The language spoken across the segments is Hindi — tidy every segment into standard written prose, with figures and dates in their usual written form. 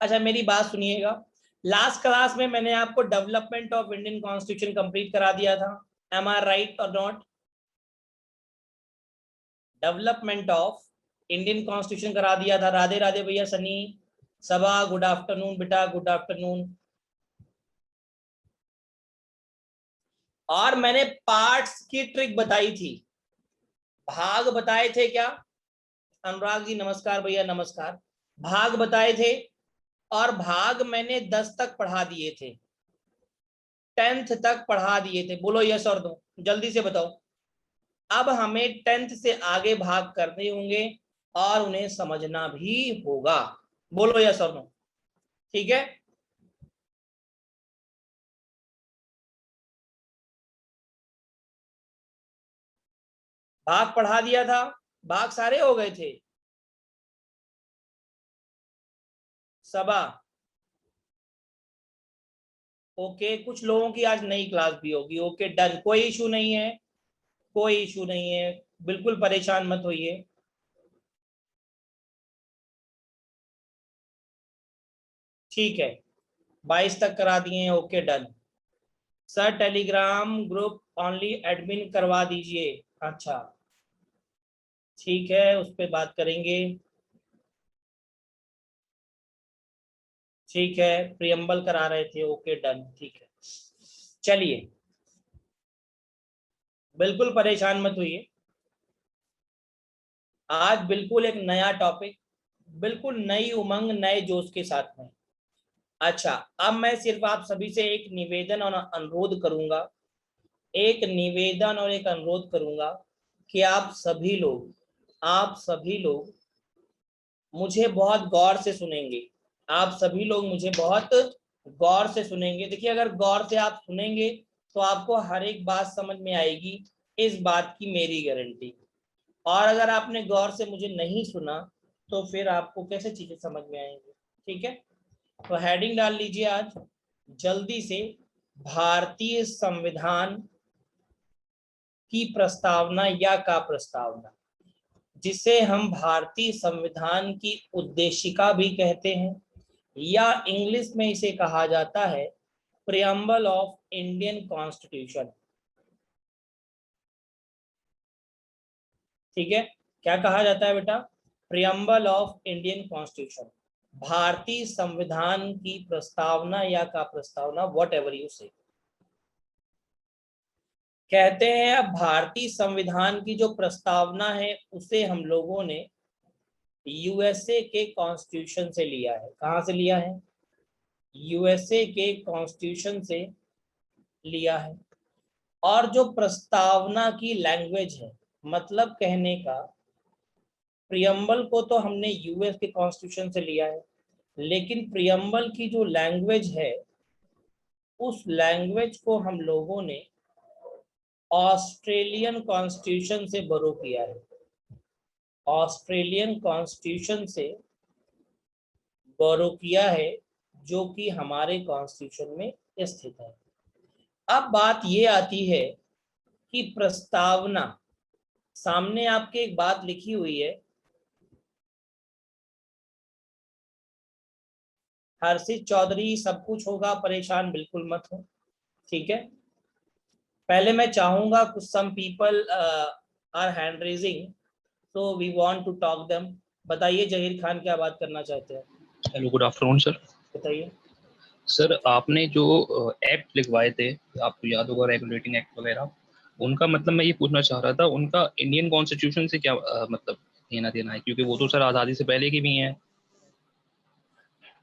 अच्छा मेरी बात सुनिएगा, लास्ट क्लास में मैंने आपको development of Indian constitution complete करा दिया था, एम आई राइट और not? Development of Indian constitution करा दिया था। राधे राधे भैया सनी, सबा गुड आफ्टरनून बेटा, गुड आफ्टरनून। और मैंने पार्ट्स की ट्रिक बताई थी, भाग बताए थे क्या? अनुराग जी नमस्कार भैया नमस्कार। भाग बताए थे और भाग मैंने 10 तक पढ़ा दिए थे, 10th तक पढ़ा दिए थे। बोलो यस और नो, जल्दी से बताओ। अब हमें 10th से आगे भाग करने होंगे और उन्हें समझना भी होगा। बोलो यस और नो, ठीक है? भाग पढ़ा दिया था, भाग सारे हो गए थे। सबा ओके, कुछ लोगों की आज नई क्लास भी होगी। ओके डन, कोई इशू नहीं है, कोई इशू नहीं है, बिल्कुल परेशान मत होइए। ठीक है, 22 तक करा दिए हैं। Okay done. Sir Telegram group only admin करवा दीजिए। अच्छा ठीक है, उस पर बात करेंगे। ठीक है, प्रियम्बल करा रहे थे। ओके डन, ठीक है। चलिए, बिल्कुल परेशान मत होइए, आज बिल्कुल एक नया टॉपिक, बिल्कुल नई उमंग नए जोश के साथ में। अच्छा, अब मैं सिर्फ आप सभी से एक निवेदन और अनुरोध करूंगा, एक निवेदन और एक अनुरोध करूंगा कि आप सभी लोग मुझे बहुत गौर से सुनेंगे। आप सभी लोग मुझे बहुत गौर से सुनेंगे। देखिए, अगर गौर से आप सुनेंगे तो आपको हर एक बात समझ में आएगी, इस बात की मेरी गारंटी। और अगर आपने गौर से मुझे नहीं सुना तो फिर आपको कैसे चीजें समझ में आएंगी? ठीक है, तो हेडिंग डाल लीजिए आज जल्दी से, भारतीय संविधान की प्रस्तावना या का प्रस्तावना, जिसे हम भारतीय संविधान की उद्देशिका भी कहते हैं, या इंग्लिश में इसे कहा जाता है प्रियम्बल ऑफ इंडियन कॉन्स्टिट्यूशन। ठीक है, क्या कहा जाता है बेटा? प्रियम्बल ऑफ इंडियन कॉन्स्टिट्यूशन, भारतीय संविधान की प्रस्तावना या का प्रस्तावना, वॉट एवर यू से कहते हैं। अब भारतीय संविधान की जो प्रस्तावना है उसे हम लोगों ने यूएसए के कॉन्स्टिट्यूशन से लिया है। कहां से लिया है? यूएसए के कॉन्स्टिट्यूशन से लिया है। और जो प्रस्तावना की लैंग्वेज है, मतलब कहने का, प्रियम्बल को तो हमने यूएस के कॉन्स्टिट्यूशन से लिया है, लेकिन प्रियम्बल की जो लैंग्वेज है उस लैंग्वेज को हम लोगों ने ऑस्ट्रेलियन कॉन्स्टिट्यूशन से बोरो किया है। ऑस्ट्रेलियन कॉन्स्टिट्यूशन से बोरो किया है, जो कि हमारे कॉन्स्टिट्यूशन में स्थित है। अब बात ये आती है कि प्रस्तावना, सामने आपके एक बात लिखी हुई है, हर्षित चौधरी सब कुछ होगा, परेशान बिल्कुल मत हो। ठीक है, पहले मैं चाहूंगा कुछ some people are hand raising, तो we want to talk them. बताइए जहीर खान क्या बात करना चाहते हैं? Hello, good afternoon sir. बताइए सर, आपने जो एक्ट लिखवाए थे, आपको याद होगा, रेगुलेटिंग एक्ट वगैरह, उनका मतलब मैं ये पूछना चाह रहा था, उनका इंडियन कॉन्स्टिट्यूशन से क्या मतलब लेना देना है? क्योंकि वो तो सर आज़ादी से पहले की भी हैं।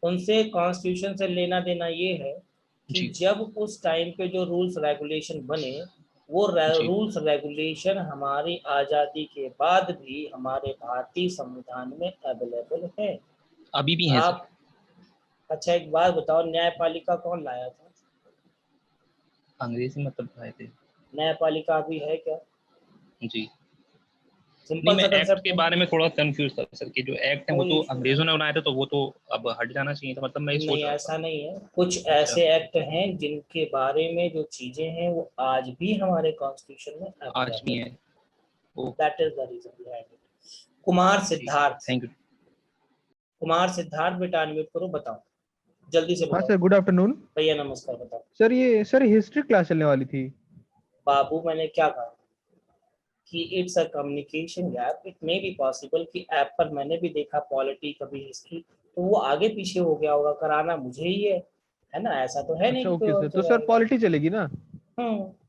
उनसे कॉन्स्टिट्यूशन से लेना देना ये है कि जी जब उस टाइम पे जो रूल्स रेगुलेशन बने, वो जी। रूल्स रेगुलेशन हमारी आज़ादी के बाद भी हमारे भारतीय संविधान में अवेलेबल है। अभी भी हैं सर? आप, अच्छा एक बात बताओ, न्यायपालिका कौन लाया था? अंग्रेजी मतलब आए थे। न्यायपालिका अभी है क्या? जी। नहीं, सिंपल मैं सा एक्ट कंसेप्ट के है। बारे में थोड़ा कंफ्यूज था सर, कि जो एक्ट है वो कोई तो इशू अंग्रेजों ने बनाया था, तो वो तो अब हट जाना चाहिए था, मतलब मैं ये नहीं, सोच रहा था। ऐसा नहीं है। कुछ अच्छा, ऐसे एक्ट हैं जिनके बारे में जो चीजें हैं वो आज भी हमारे कॉन्स्टिट्यूशन में आज भी अवेलेबल है। है। Oh, that is the reason behind it. Kumar ठीक है, सिद्धार्थ, थैंक यू। कुमार सिद्धार्थ बेटा अनम्यूट करो, बताओ। जल्दी से हाँ बताओ। Sir, good afternoon. भैया नमस्कार, बताओ। सर हिस्ट्री क्लास चलने वाली थी। बाबू मैंने क्या कहा कि it's a communication gap, it may be possible कि ऐप पर मैंने भी देखा पॉलिटी कभी हिस्ट्री, तो वो आगे पीछे हो गया होगा, कराना मुझे ही है ना, ऐसा तो है नहीं अच्छा कि कोई ओके और सर, तो सर कराएगा। पॉलिटी चलेगी ना?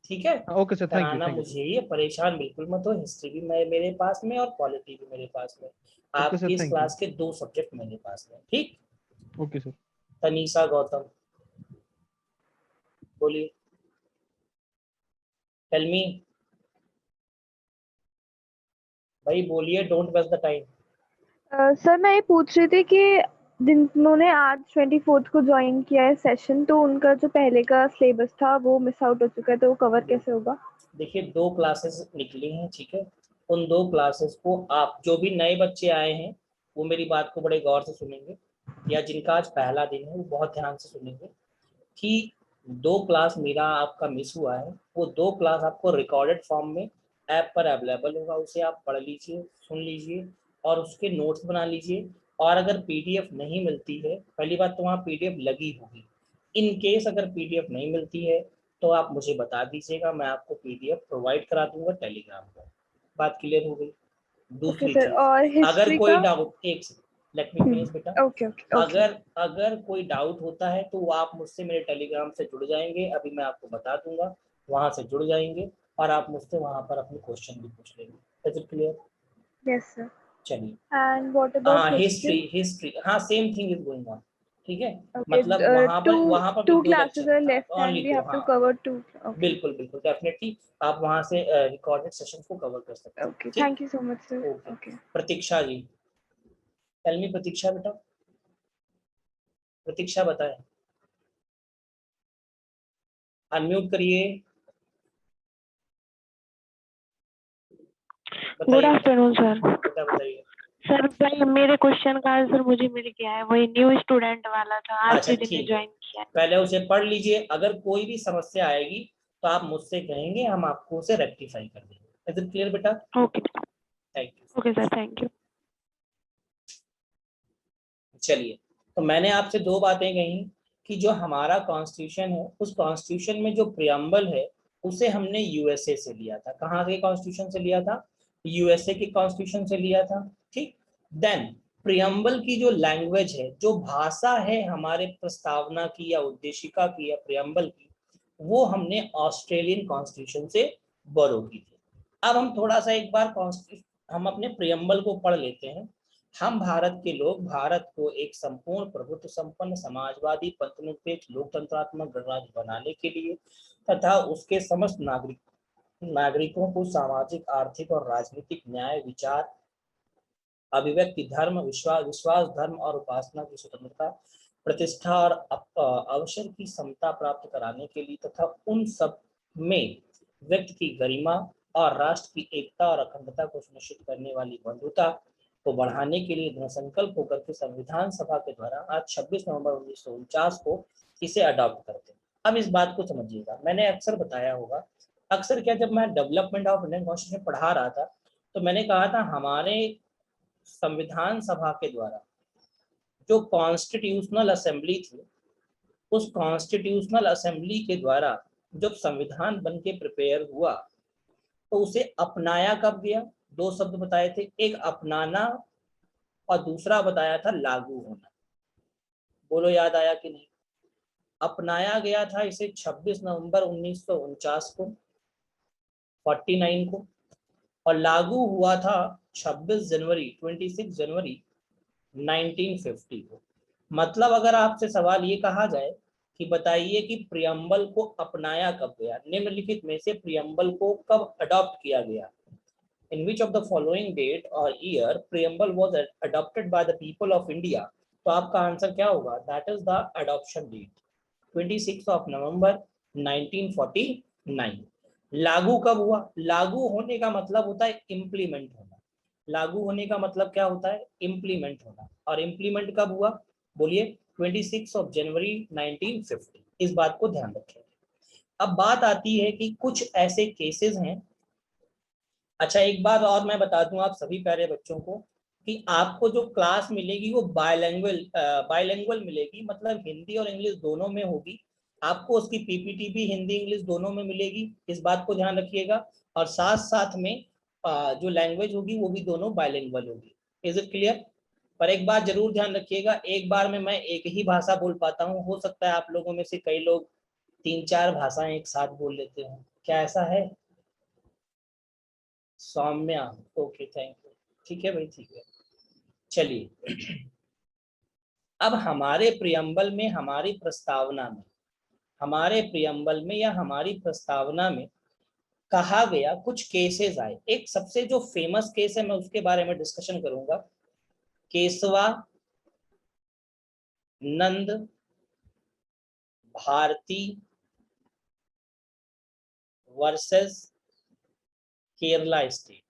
ठीक है, हाँ, ओके सर, थैंक यू कराना थैंक यू मुझे सर। ही है, परेशान बिल्कुल मत हो, हिस्ट्री भी मेरे पास में और पॉलिटी भी मेरे पास में। ओके सर, आपकी इस थैंक यू। क्लास के 2 सब्जेक्ट मेरे पास में, ठीक। Okay sir. तनीषा गौतम, बोलिए, टेल मी, भाई बोलिए, don't waste the time. Sir मैं ये पूछ रही थी कि जिन्होंने आज 24th को ज्वाइन किया है सेशन, तो उनका जो पहले का सिलेबस था वो मिस आउट हो चुका है, तो वो कवर कैसे होगा? देखिए 2 क्लासेस निकली हैं, ठीक है। उन 2 क्लासेस को आप जो भी नए बच्चे आए हैं वो मेरी बात को बड़े गौर से सुनेंगे, या जिनका आज पहला दिन है वो बहुत ध्यान से सुनेंगे कि 2 क्लास मेरा आपका मिस हुआ है, वो 2 क्लास आपको रिकॉर्डेड फॉर्म में ऐप पर अवेलेबल होगा, उसे आप पढ़ लीजिए, सुन लीजिए और उसके नोट्स बना लीजिए। और अगर पीडीएफ नहीं मिलती है, पहली बात तो वहाँ पीडीएफ लगी होगी, इन केस अगर पीडीएफ नहीं मिलती है तो आप मुझे बता दीजिएगा, मैं आपको पीडीएफ प्रोवाइड करा दूंगा टेलीग्राम पर। बात क्लियर हो गई। ओके दूसरी सर, चीज, और अगर हिस्ट्री कोई का? डाउट, एक सेकंड लेट मी फिनिश बेटा। Okay okay okay. अगर अगर कोई डाउट होता है तो वो आप मुझसे मेरे टेलीग्राम से जुड़ जाएंगे, अभी मैं आपको बता दूंगा, वहां से जुड़ जाएंगे और आप मुझसे वहां पर अपने क्वेश्चन भी पूछ लेंगे। Is it clear? Yes sir. चलिए। एंड व्हाट अबाउट हाँ हिस्ट्री? हिस्ट्री हाँ same thing is going on, ठीक है। ओके, मतलब टू वहां पर भी टू 2 क्लासेस लेक्चर आर है, left and only we 2, have to हाँ। कवर 2। ओके बिल्कुल बिल्कुल डेफिनेटली, आप वहां से रिकॉर्डेड सेशन को कवर कर सकते हैं, ओके, ठीक। Thank you so much sir. Okay. Okay. Pratiksha ji, tell me Pratiksha बेटा, प्रतीक्षा बताएं, अनम्यूट करिए, गुड बताइए बेटा, आफ्टरनून सर। बेटा बताइए। सर भाई मेरे क्वेश्चन का आंसर मुझे मिल गया है, वही न्यू स्टूडेंट वाला था, आज अच्छा दीदी ने ठीक है, ज्वाइन किया है। पहले उसे पढ़ लीजिए, अगर कोई भी समस्या आएगी तो आप मुझसे कहेंगे, हम आपको उसे रेक्टिफाई कर देंगे। इज इट क्लियर बेटा? Okay thank you. Okay sir, thank you. चलिए, तो मैंने आपसे 2 बातें कही कि जो हमारा कॉन्स्टिट्यूशन है, उस कॉन्स्टिट्यूशन में जो प्रियम्बल है उसे हमने यूएसए से लिया था। कहाँ के कॉन्स्टिट्यूशन से लिया था? यूएसए के कॉन्स्टिट्यूशन से लिया था, ठीक। देन प्रियम्बल की जो लैंग्वेज है, जो भाषा है हमारे प्रस्तावना की या उद्देशिका की या प्रियम्बल की, वो हमने ऑस्ट्रेलियन कॉन्स्टिट्यूशन से बोरो की थी। अब हम थोड़ा सा एक बार हम अपने प्रियम्बल को पढ़ लेते हैं। हम भारत के लोग भारत को एक संपूर्ण प्रभुत्व संपन्न समाजवादी पंथनिरपेक्ष लोकतंत्रात्मक गणराज्य बनाने के लिए तथा उसके समस्त नागरिकों को सामाजिक आर्थिक और राजनीतिक न्याय विचार अभिव्यक्ति धर्म विश्वास धर्म और उपासना की स्वतंत्रता प्रतिष्ठा और अवसर की समता प्राप्त कराने के लिए तथा उन सब में व्यक्ति की गरिमा और राष्ट्र की एकता और अखंडता को सुनिश्चित करने वाली बंधुता को बढ़ाने के लिए दृढ़ संकल्प होकर के संविधान सभा के द्वारा आज 26 नवंबर 1949 को इसे अडॉप्ट करते हैं। अब इस बात को समझिएगा, मैंने अक्सर बताया होगा, अक्सर क्या, जब मैं डेवलपमेंट ऑफ इंडियन कॉन्स्टिट्यूशन पढ़ा रहा था तो मैंने कहा था हमारे संविधान सभा के द्वारा जो कॉन्स्टिट्यूशनल असेंबली थी, उस कॉन्स्टिट्यूशनल असेंबली के द्वारा जब संविधान बन के प्रिपेयर हुआ तो उसे अपनाया कब गया? 2 शब्द बताए थे, एक अपनाना और दूसरा बताया था लागू होना। बोलो याद आया कि नहीं? अपनाया गया था इसे 26 नवंबर 1949 को, 49 को, और लागू हुआ था 26 जनवरी 1950 को। मतलब अगर आपसे सवाल ये कहा जाए कि बताइए कि प्रियम्बल को अपनाया कब गया, निम्नलिखित में से प्रियम्बल को कब अडॉप्ट किया गया, in which of the following date or year preamble was adopted by the people of India, तो आपका आंसर क्या होगा? That is the adoption date, 26 नवंबर 1949। लागू कब हुआ? लागू होने का मतलब होता है इम्प्लीमेंट होना। लागू होने का मतलब क्या होता है? इम्प्लीमेंट होना। और इम्प्लीमेंट कब हुआ? बोलिए, 26 जनवरी 1950। इस बात को ध्यान रखें। अब बात आती है कि कुछ ऐसे केसेस हैं। अच्छा, एक बात और मैं बता दूं आप सभी प्यारे बच्चों को कि आपको जो क्लास मिलेगी वो बायलैंग्वेज मिलेगी, मतलब हिंदी और इंग्लिश दोनों में होगी। आपको उसकी पीपीटी भी हिंदी इंग्लिश दोनों में मिलेगी, इस बात को ध्यान रखिएगा। और साथ साथ में जो लैंग्वेज होगी वो भी दोनों बायलैंग्वेज होगी। Is it clear? पर एक बात जरूर ध्यान रखिएगा, एक बार में मैं एक ही भाषा बोल पाता हूँ, हो सकता है आप लोगों में से कई लोग 3-4 भाषाएं एक साथ बोल लेते हो। क्या ऐसा है? Saumya, okay, thank you. ठीक है भाई, ठीक है। चलिए, अब हमारे प्रियम्बल में, हमारी प्रस्तावना में, या हमारी प्रस्तावना में कहा गया कुछ केसेस आए। एक सबसे जो फेमस केस है मैं उसके बारे में डिस्कशन करूंगा, केशवा नंद भारती वर्सेस केरला स्टेट।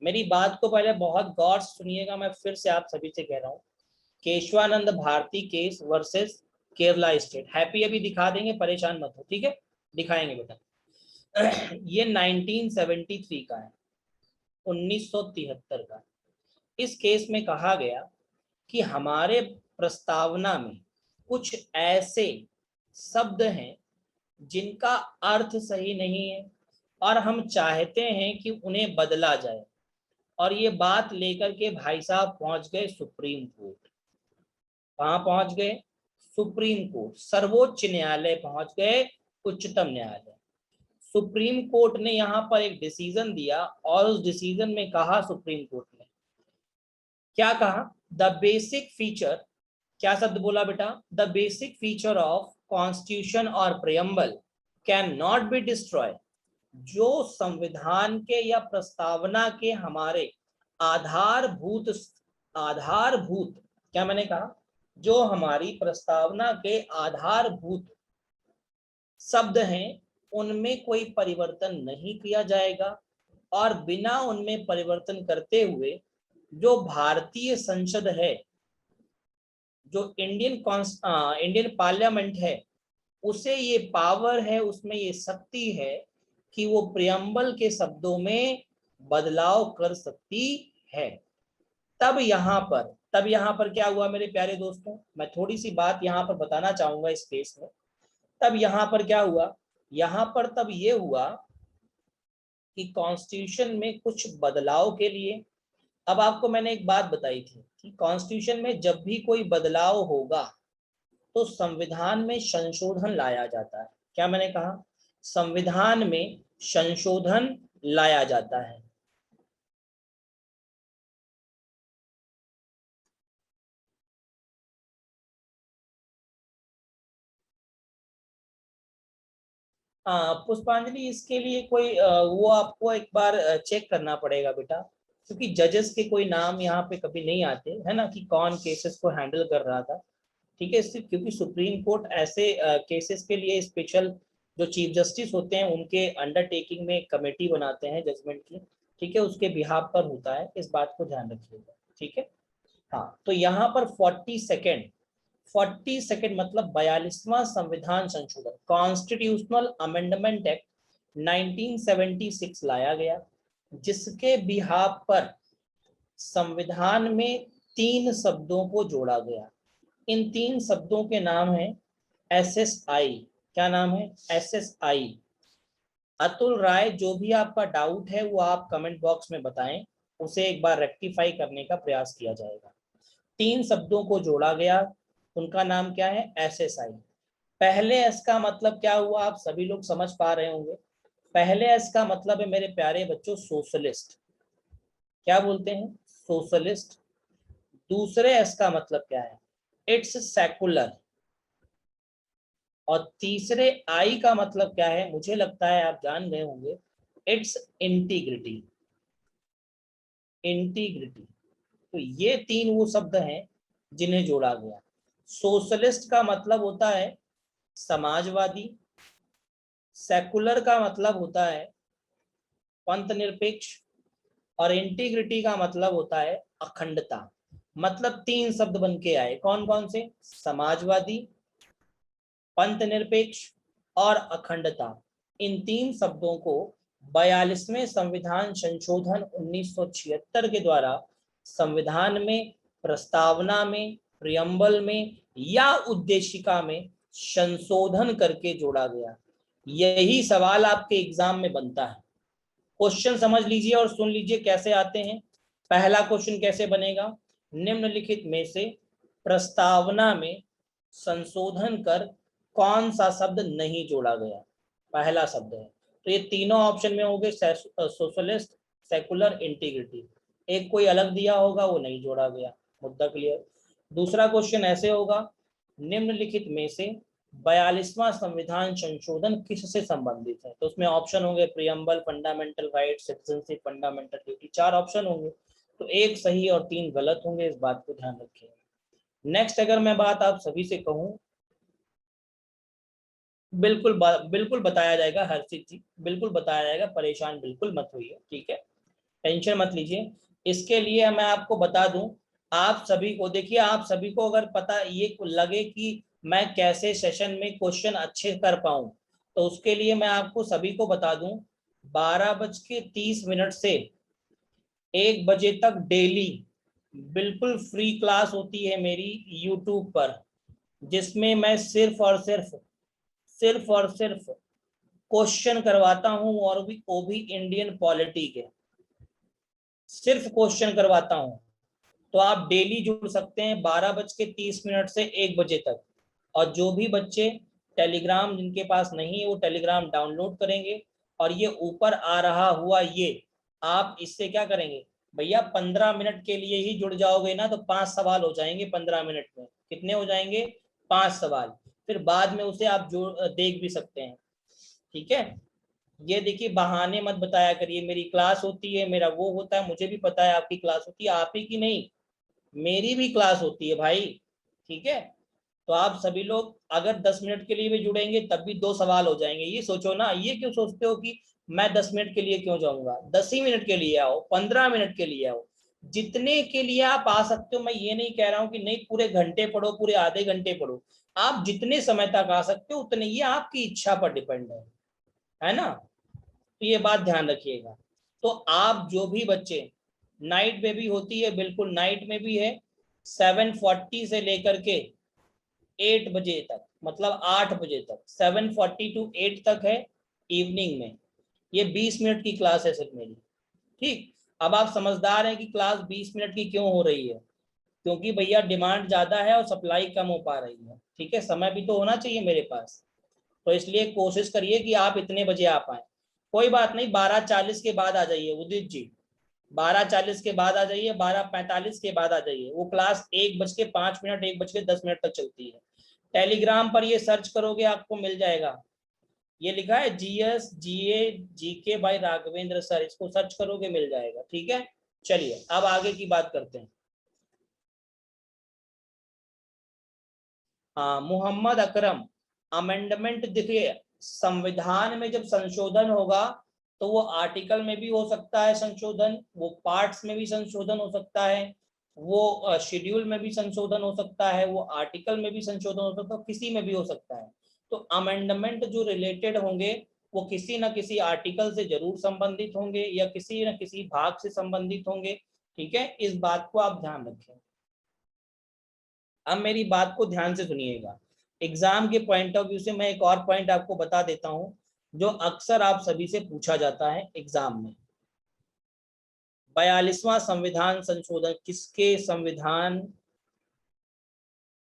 मेरी बात को पहले बहुत गौर से सुनिएगा, मैं फिर से आप सभी से कह रहा हूँ, Kesavananda Bharati case versus Kerala state. Happy अभी दिखा देंगे, परेशान मत हो, ठीक है, दिखाएंगे बेटा। ये 1973 का है, 1973 का। इस केस में कहा गया कि हमारे प्रस्तावना में कुछ ऐसे शब्द हैं जिनका अर्थ सही नहीं है और हम चाहते हैं कि उन्हें बदला जाए। और ये बात लेकर के भाई साहब पहुंच गए सुप्रीम कोर्ट। कहां पहुंच गए? सुप्रीम कोर्ट, सर्वोच्च न्यायालय पहुंच गए, उच्चतम न्यायालय। सुप्रीम कोर्ट ने यहाँ पर एक डिसीजन दिया और उस डिसीजन में कहा, सुप्रीम कोर्ट ने क्या कहा? द बेसिक फीचर, क्या शब्द बोला बेटा? The basic feature of constitution और preamble can not be destroy. जो संविधान के या प्रस्तावना के हमारे आधारभूत क्या मैंने कहा? जो हमारी प्रस्तावना के आधारभूत शब्द हैं उनमें कोई परिवर्तन नहीं किया जाएगा, और बिना उनमें परिवर्तन करते हुए जो भारतीय संसद है, जो इंडियन पार्लियामेंट है, उसे ये पावर है, उसमें ये शक्ति है कि वो प्रियम्बल के शब्दों में बदलाव कर सकती है। तब यहाँ पर क्या हुआ मेरे प्यारे दोस्तों? मैं थोड़ी सी बात यहाँ पर बताना चाहूंगा इस केस में। तब यहाँ पर क्या हुआ? यहाँ पर तब ये हुआ कि कॉन्स्टिट्यूशन में कुछ बदलाव के लिए, अब आपको मैंने एक बात बताई थी कि कॉन्स्टिट्यूशन में जब भी कोई बदलाव होगा तो संविधान में संशोधन लाया जाता है। क्या मैंने कहा? संविधान में संशोधन लाया जाता है। पुष्पांजलि, इसके लिए कोई वो आपको एक बार चेक करना पड़ेगा बेटा, क्योंकि जजेस के कोई नाम यहाँ पे कभी नहीं आते है ना, कि कौन केसेस को हैंडल कर रहा था। ठीक है, क्योंकि सुप्रीम कोर्ट ऐसे केसेस के लिए स्पेशल जो चीफ जस्टिस होते हैं उनके अंडरटेकिंग में कमेटी बनाते हैं जजमेंट की। ठीक है, उसके बिहाफ पर होता है, इस बात को ध्यान रखिएगा। ठीक है, हाँ, तो यहाँ पर 42nd मतलब 42वां संविधान संशोधन, कॉन्स्टिट्यूशनल अमेंडमेंट एक्ट 1976 लाया गया, जिसके बिहाफ पर संविधान में 3 शब्दों को जोड़ा गया। इन 3 शब्दों के नाम है SSI। क्या नाम है? SSI। अतुल राय, जो भी आपका डाउट है वो आप कमेंट बॉक्स में बताएं, उसे एक बार रेक्टिफाई करने का प्रयास किया जाएगा। 3 शब्दों को जोड़ा गया, उनका नाम क्या है? SSI। पहले S का मतलब क्या हुआ आप सभी लोग समझ पा रहे होंगे। पहले S का मतलब है मेरे प्यारे बच्चों सोशलिस्ट। क्या बोलते हैं? सोशलिस्ट। दूसरे S का मतलब क्या है? It's secular. और तीसरे I का मतलब क्या है? मुझे लगता है आप जान गए होंगे, इट्स इंटीग्रिटी। इंटीग्रिटी। तो ये 3 वो शब्द हैं जिन्हें जोड़ा गया। सोशलिस्ट का मतलब होता है समाजवादी, सेकुलर का मतलब होता है पंथ निरपेक्ष, और इंटीग्रिटी का मतलब होता है अखंडता। मतलब 3 शब्द बन के आए, कौन कौन से? समाजवादी, पंथ निरपेक्ष और अखंडता। इन 3 शब्दों को 42वें संविधान संशोधन 1976 के द्वारा संविधान में, प्रस्तावना में, प्रियम्बल में या उद्देशिका में संशोधन करके जोड़ा गया? यही सवाल आपके एग्जाम में बनता है। क्वेश्चन समझ लीजिए और सुन लीजिए कैसे आते हैं। पहला क्वेश्चन कैसे बनेगा? निम्नलिखित में से प्रस्तावना में संशोधन कर कौन सा शब्द नहीं जोड़ा गया? पहला शब्द है, तो ये तीनों ऑप्शन में होंगे, सोशलिस्ट, सेकुलर, इंटीग्रिटी। एक कोई अलग दिया होगा, वो नहीं जोड़ा गया। मुद्दा क्लियर। दूसरा क्वेश्चन ऐसे होगा, निम्नलिखित में से 42वां संविधान संशोधन किससे संबंधित है? तो उसमें ऑप्शन होंगे preamble, fundamental right, citizenship, fundamental duty, 4 option होंगे। तो एक सही और 3 गलत होंगे, इस बात को ध्यान रखिएगा। नेक्स्ट अगर मैं बात आप सभी से कहूं, बिल्कुल बताया जाएगा, हर चीज बिल्कुल बताया जाएगा, परेशान बिल्कुल मत होइए, ठीक है, टेंशन मत लीजिए। इसके लिए मैं आपको बता दूं, आप सभी को देखिए, आप सभी को अगर पता ये लगे कि मैं कैसे सेशन में क्वेश्चन अच्छे कर पाऊं, तो उसके लिए मैं आपको सभी को बता दूं, 12:30 से 1 बजे तक डेली बिल्कुल फ्री क्लास होती है मेरी यूट्यूब पर, जिसमें मैं सिर्फ और सिर्फ क्वेश्चन करवाता हूं, और भी वो भी इंडियन पॉलिटी के सिर्फ क्वेश्चन करवाता हूं। तो आप डेली जुड़ सकते हैं 12:30 से 1 बजे तक। और जो भी बच्चे टेलीग्राम जिनके पास नहीं है, वो टेलीग्राम डाउनलोड करेंगे, और ये ऊपर आ रहा हुआ ये आप इससे क्या करेंगे भैया, 15 मिनट के लिए ही जुड़ जाओगे ना, तो 5 सवाल हो जाएंगे 15 मिनट में। कितने हो जाएंगे? 5 सवाल। फिर बाद में उसे आप देख भी सकते हैं, ठीक है। ये देखिए, बहाने मत बताया करिए, मेरी क्लास होती है, मेरा वो होता है, मुझे भी पता है आपकी क्लास होती है, आप ही की नहीं, मेरी भी क्लास होती है भाई, ठीक है। तो आप सभी लोग अगर 10 मिनट के लिए भी जुड़ेंगे तब भी 2 सवाल हो जाएंगे। ये सोचो ना, ये क्यों सोचते हो कि मैं 10 मिनट के लिए क्यों जाऊंगा? 10 ही मिनट के लिए आओ, 15 मिनट के लिए आओ, जितने के लिए आप आ सकते हो। मैं ये नहीं कह रहा हूं कि नहीं पूरे घंटे पढ़ो, पूरे आधे घंटे पढ़ो, आप जितने समय तक आ सकते हो उतने, ये आपकी इच्छा पर डिपेंड है ना। तो ये बात ध्यान रखिएगा। तो आप जो भी बच्चे, नाइट में भी होती है, बिल्कुल नाइट में भी है, 7:40 से लेकर के 8 बजे तक, मतलब 8 बजे तक, 7:40 to 8 तक है इवनिंग में। ये 20 मिनट की क्लास है सिर्फ मेरी, ठीक। अब आप समझदार हैं कि क्लास 20 मिनट की क्यों हो रही है? क्योंकि भैया डिमांड ज्यादा है और सप्लाई कम हो पा रही है, ठीक है, समय भी तो होना चाहिए मेरे पास। तो इसलिए कोशिश करिए कि आप इतने बजे आ पाए। कोई बात नहीं, 12:40 के बाद आ जाइए उदित जी, 12:40 के बाद आ जाइए, 12:45 के बाद आ जाइए। वो क्लास 1:05, 1:10 तक चलती है। टेलीग्राम पर ये सर्च करोगे आपको मिल जाएगा, ये लिखा है GS GA GK by Raghavendra sir, इसको सर्च करोगे मिल जाएगा, ठीक है। चलिए अब आगे की बात करते हैं। हाँ, मोहम्मद अकरम, अमेंडमेंट देखिए, संविधान में जब संशोधन होगा तो वो आर्टिकल में भी हो सकता है संशोधन, वो पार्ट्स में भी संशोधन हो सकता है, वो शेड्यूल में भी संशोधन हो सकता है, वो आर्टिकल में भी संशोधन हो सकता है, किसी में भी हो सकता है। तो अमेंडमेंट जो रिलेटेड होंगे वो किसी न किसी आर्टिकल से जरूर संबंधित होंगे या किसी न किसी भाग से संबंधित होंगे, ठीक है। इस बात को आप ध्यान रखें। अब मेरी बात को ध्यान से सुनिएगा। एग्जाम के पॉइंट ऑफ व्यू से मैं एक और पॉइंट आपको बता देता हूं, जो अक्सर आप सभी से पूछा जाता है एग्जाम में। 42वां संविधान संशोधन किसके संविधान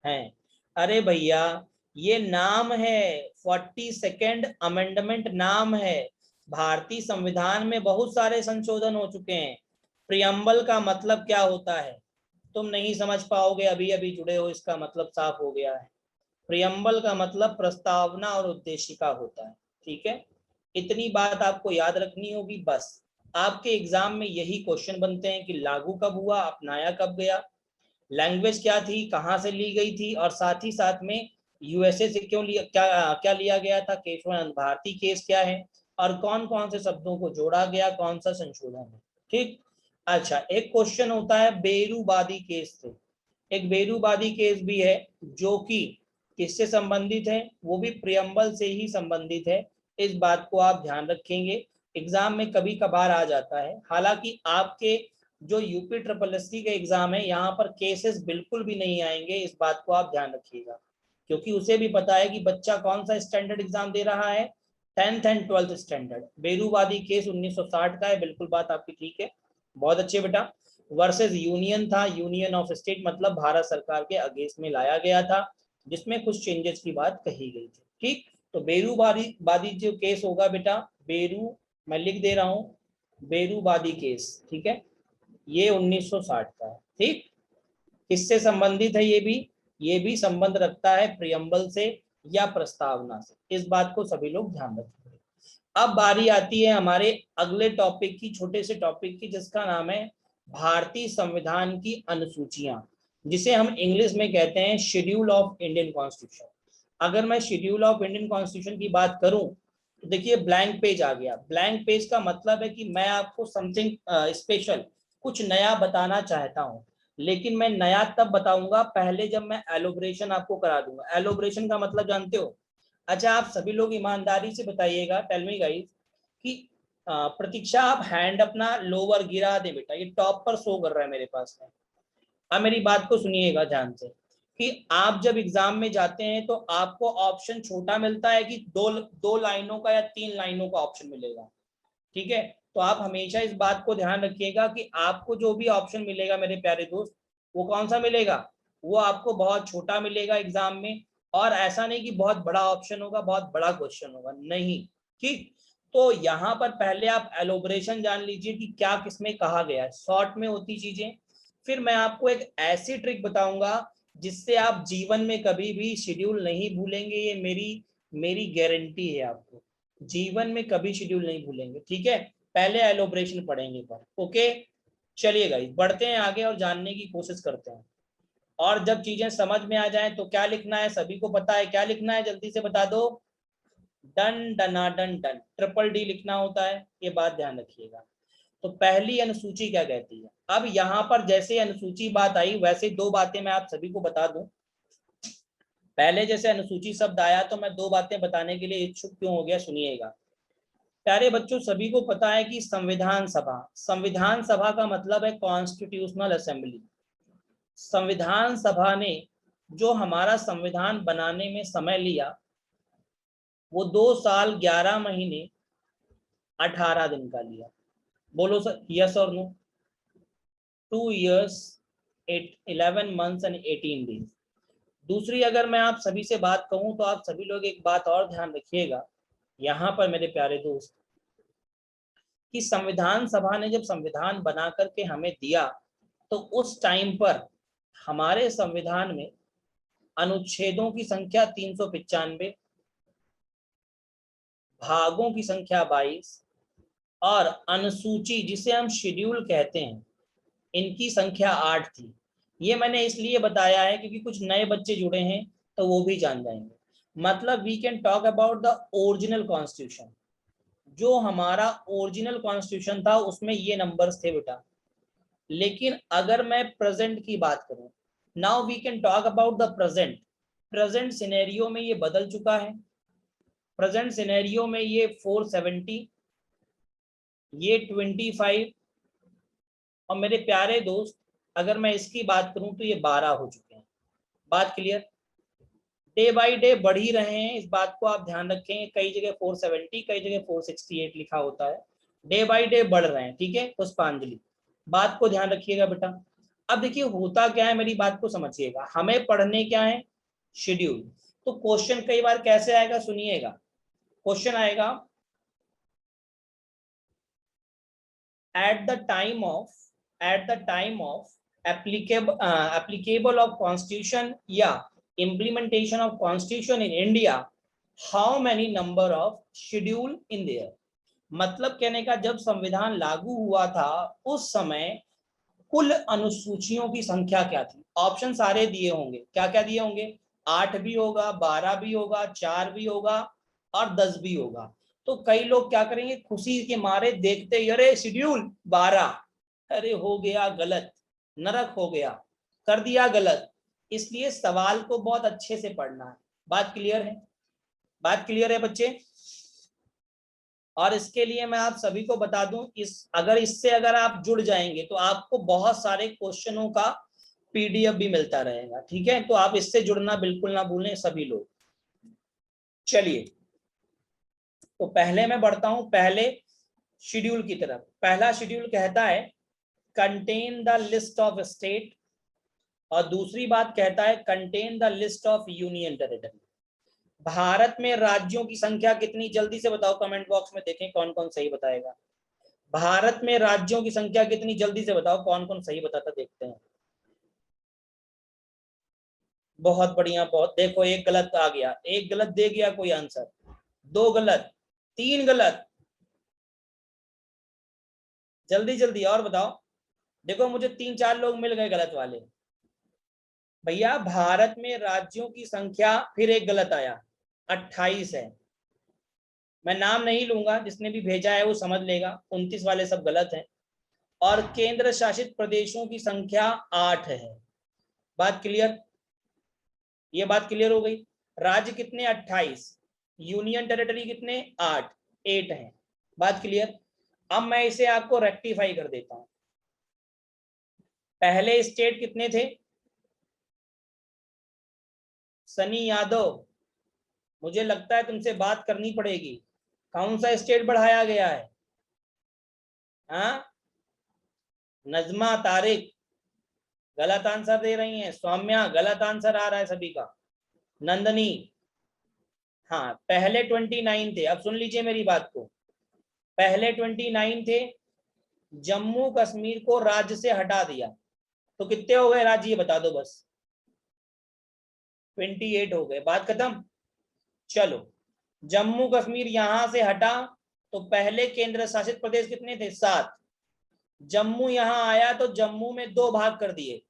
है? अरे भैया, ये नाम है, 42nd अमेंडमेंट नाम है। भारतीय संविधान में बहुत सारे संशोधन हो चुके हैं। प्रियम्बल का मतलब क्या होता है तुम नहीं समझ पाओगे, अभी अभी जुड़े हो, इसका मतलब साफ हो गया है। प्रियम्बल का मतलब प्रस्तावना और उद्देशिका होता है, ठीक है। इतनी बात आपको याद रखनी होगी बस। आपके एग्जाम में यही क्वेश्चन बनते हैं कि लागू कब हुआ, अपनाया कब गया, लैंग्वेज क्या थी, कहां से ली गई थी, और साथ ही साथ में USA से क्यों लिया, क्या लिया गया था, केशवानंद भारती केस क्या है, और कौन कौन से शब्दों को जोड़ा गया, कौन सा संशोधन है, ठीक। अच्छा, एक क्वेश्चन होता है बेरूबादी केस से। एक बेरूबादी केस भी है जो कि किससे संबंधित है, वो भी प्रियम्बल से ही संबंधित है। इस बात को आप ध्यान रखेंगे, एग्जाम में कभी कभार आ जाता है। हालांकि आपके जो यूपी ट्रिपल एससी के एग्जाम है यहाँ पर केसेस बिल्कुल भी नहीं आएंगे, इस बात को आप ध्यान रखिएगा, क्योंकि उसे भी पता है कि बच्चा कौन सा स्टैंडर्ड एग्जाम दे रहा है, 10th and 12th standard. बेरूवादी case 1960 का है, बिल्कुल बात आपकी ठीक है, बहुत अच्छे बेटा। वर्सेस यूनियन था, यूनियन ऑफ स्टेट मतलब भारत सरकार के अगेंस्ट में लाया गया था, जिसमें कुछ चेंजेस की बात कही गई थी। ठीक, तो बेरूवादी जो केस होगा बेटा, बेरू मैं लिख दे रहा हूं, बेरूवादी केस, ठीक है, ये 1960 का है। ठीक, किससे संबंधित है ये भी संबंध रखता है प्रियम्बल से या प्रस्तावना से, इस बात को सभी लोग ध्यान रखेंगे। अब बारी आती है हमारे अगले टॉपिक की, छोटे से टॉपिक की, जिसका नाम है भारतीय संविधान की अनुसूचियां, जिसे हम इंग्लिश में कहते हैं शेड्यूल ऑफ इंडियन कॉन्स्टिट्यूशन। अगर मैं शेड्यूल ऑफ इंडियन कॉन्स्टिट्यूशन की बात करूं तो देखिए ब्लैंक पेज आ गया। ब्लैंक पेज का मतलब है कि मैं आपको समथिंग स्पेशल, कुछ नया बताना चाहता हूं, लेकिन मैं नया तब बताऊंगा पहले जब मैं एलोब्रेशन आपको करा दूंगा। एलोब्रेशन का मतलब जानते हो? अच्छा, आप सभी लोग ईमानदारी से बताइएगा, टेल मी गाइस, कि प्रतीक्षा आप हैंड अपना लोअर गिरा दे बेटा, ये टॉप पर शो कर रहा है मेरे पास में। अब मेरी बात को सुनिएगा ध्यान से, कि आप जब एग्जाम में जाते हैं तो आपको ऑप्शन छोटा मिलता है कि दो लाइनों का या 3 लाइनों का ऑप्शन मिलेगा। ठीक है, तो आप हमेशा इस बात को ध्यान रखिएगा कि आपको जो भी ऑप्शन मिलेगा मेरे प्यारे दोस्त, वो कौन सा मिलेगा, वो आपको बहुत छोटा मिलेगा एग्जाम में। और ऐसा नहीं कि बहुत बड़ा ऑप्शन होगा, बहुत बड़ा क्वेश्चन होगा, नहीं। ठीक, तो यहाँ पर पहले आप एलोब्रेशन जान लीजिए कि क्या किसमें कहा गया है, शॉर्ट में होती चीजें। फिर मैं आपको एक ऐसी ट्रिक बताऊंगा जिससे आप जीवन में कभी भी शेड्यूल नहीं भूलेंगे, ये मेरी गारंटी है, आपको जीवन में कभी शेड्यूल नहीं भूलेंगे। ठीक है, पहले एलोब्रेशन पढ़ेंगे पर, ओके। चलिए गाइस, बढ़ते हैं आगे और जानने की कोशिश करते हैं। और जब चीजें समझ में आ जाएं तो क्या लिखना है, सभी को पता है क्या लिखना है, जल्दी से बता दो। डन डना डन डन, ट्रिपल डी लिखना होता है, ये बात ध्यान रखिएगा। तो पहली अनुसूची क्या कहती है? अब यहाँ पर जैसे अनुसूची बात आई वैसे 2 बातें मैं आप सभी को बता दूं। पहले जैसे अनुसूची शब्द आया तो मैं 2 बातें बताने के लिए इच्छुक क्यों हो गया, सुनिएगा। प्यारे बच्चों, सभी को पता है कि संविधान सभा का मतलब है कॉन्स्टिट्यूशनल असेंबली। संविधान सभा ने जो हमारा संविधान बनाने में समय लिया, वो 2 साल 11 महीने 18 दिन का लिया। बोलो सर, यस और no? 2 years 11 months and 18 days। दूसरी अगर मैं आप सभी से बात कहूं तो आप सभी लोग एक बात और ध्यान रखिएगा यहाँ पर मेरे प्यारे दोस्त, कि संविधान सभा ने जब संविधान बना करके हमें दिया तो उस टाइम पर हमारे संविधान में अनुच्छेदों की संख्या 395, भागों की संख्या 22 और अनुसूची जिसे हम शेड्यूल कहते हैं, इनकी संख्या 8 थी। ये मैंने इसलिए बताया है क्योंकि कुछ नए बच्चे जुड़े हैं तो वो भी जान जाएंगे। मतलब we can talk about the original constitution. जो हमारा ओरिजिनल कॉन्स्टिट्यूशन था उसमें ये नंबर्स थे बेटा। लेकिन अगर मैं प्रेजेंट की बात करूं, now we can talk about the present scenario में ये बदल चुका है। प्रेजेंट सिनेरियो में ये 470, ये 25 और मेरे प्यारे दोस्त अगर मैं इसकी बात करूं तो ये 12 हो चुके हैं। बात क्लियर? डे बाय डे बढ़ ही रहे हैं, इस बात को आप ध्यान रखें। कई जगह 470, कई जगह 468 लिखा होता है, डे बाय डे बढ़ रहे हैं। ठीक है पुष्पांजलि, बात को ध्यान रखिएगा बेटा। अब देखिए होता क्या है, मेरी बात को समझिएगा, हमें पढ़ने क्या है, शेड्यूल। तो क्वेश्चन कई बार कैसे आएगा, सुनिएगा। क्वेश्चन आएगा at the time of applicable of constitution या implementation of constitution in India, how many number of schedule in there। मतलब कहने का, जब संविधान लागू हुआ था उस समय कुल अनुसूचियों की संख्या क्या थी। ऑप्शन सारे दिए होंगे, क्या क्या दिए होंगे, 8 भी होगा, 12 भी होगा, 4 भी होगा और 10 भी होगा। तो कई लोग क्या करेंगे, खुशी के मारे देखते, अरे शेड्यूल 12, अरे हो गया गलत, नरक हो गया, कर दिया गलत। इसलिए सवाल को बहुत अच्छे से पढ़ना है। बात क्लियर है? बात क्लियर है बच्चे? और इसके लिए मैं आप सभी को बता दूं, अगर इससे अगर आप जुड़ जाएंगे तो आपको बहुत सारे क्वेश्चनों का पीडीएफ भी मिलता रहेगा, ठीक है। तो आप इससे जुड़ना बिल्कुल ना भूलें सभी लोग। चलिए, तो पहले मैं बढ़ता हूं पहले शेड्यूल की तरफ। पहला शेड्यूल कहता है contain the list of state, और दूसरी बात कहता है contain the list of union territory. Bharat में राज्यों की संख्या कितनी, जल्दी से बताओ कमेंट बॉक्स में, देखें कौन कौन सही बताएगा। भारत में राज्यों की संख्या कितनी, जल्दी से बताओ कौन कौन सही बताता, देखते हैं। बहुत बढ़िया, बहुत, देखो एक गलत आ गया, एक गलत दे गया कोई आंसर, 2 गलत, 3 गलत, जल्दी जल्दी और बताओ। देखो मुझे 3-4 लोग मिल गए गलत वाले। भैया भारत में राज्यों की संख्या, फिर एक गलत आया, 28 है। मैं नाम नहीं लूंगा, जिसने भी भेजा है वो समझ लेगा, 29 वाले सब गलत हैं। और केंद्र शासित प्रदेशों की संख्या 8 है। बात क्लियर, ये बात क्लियर हो गई। राज्य कितने, 28, यूनियन टेरिटरी कितने, 8 हैं। बात क्लियर। अब मैं इसे आपको रेक्टिफाई कर देता हूं। पहले स्टेट कितने थे, सनी यादव, मुझे लगता है तुमसे बात करनी पड़ेगी, कौन सा स्टेट बढ़ाया गया है? हाँ, नजमा तारिक गलत आंसर दे रही हैं, सौम्या गलत आंसर आ रहा है सभी का, नंदनी, हाँ पहले 29 थे। अब सुन लीजिए मेरी बात को, पहले 29 थे, जम्मू कश्मीर को राज्य से हटा दिया, तो कितने हो गए राज्य, ये बता दो बस। 28 हो गए, बात खत्म। चलो, जम्मू कश्मीर यहां से हटा तो पहले केंद्र शासित प्रदेश कितने थे, 7। जम्मू यहां आया तो जम्मू में 2 भाग कर दिए,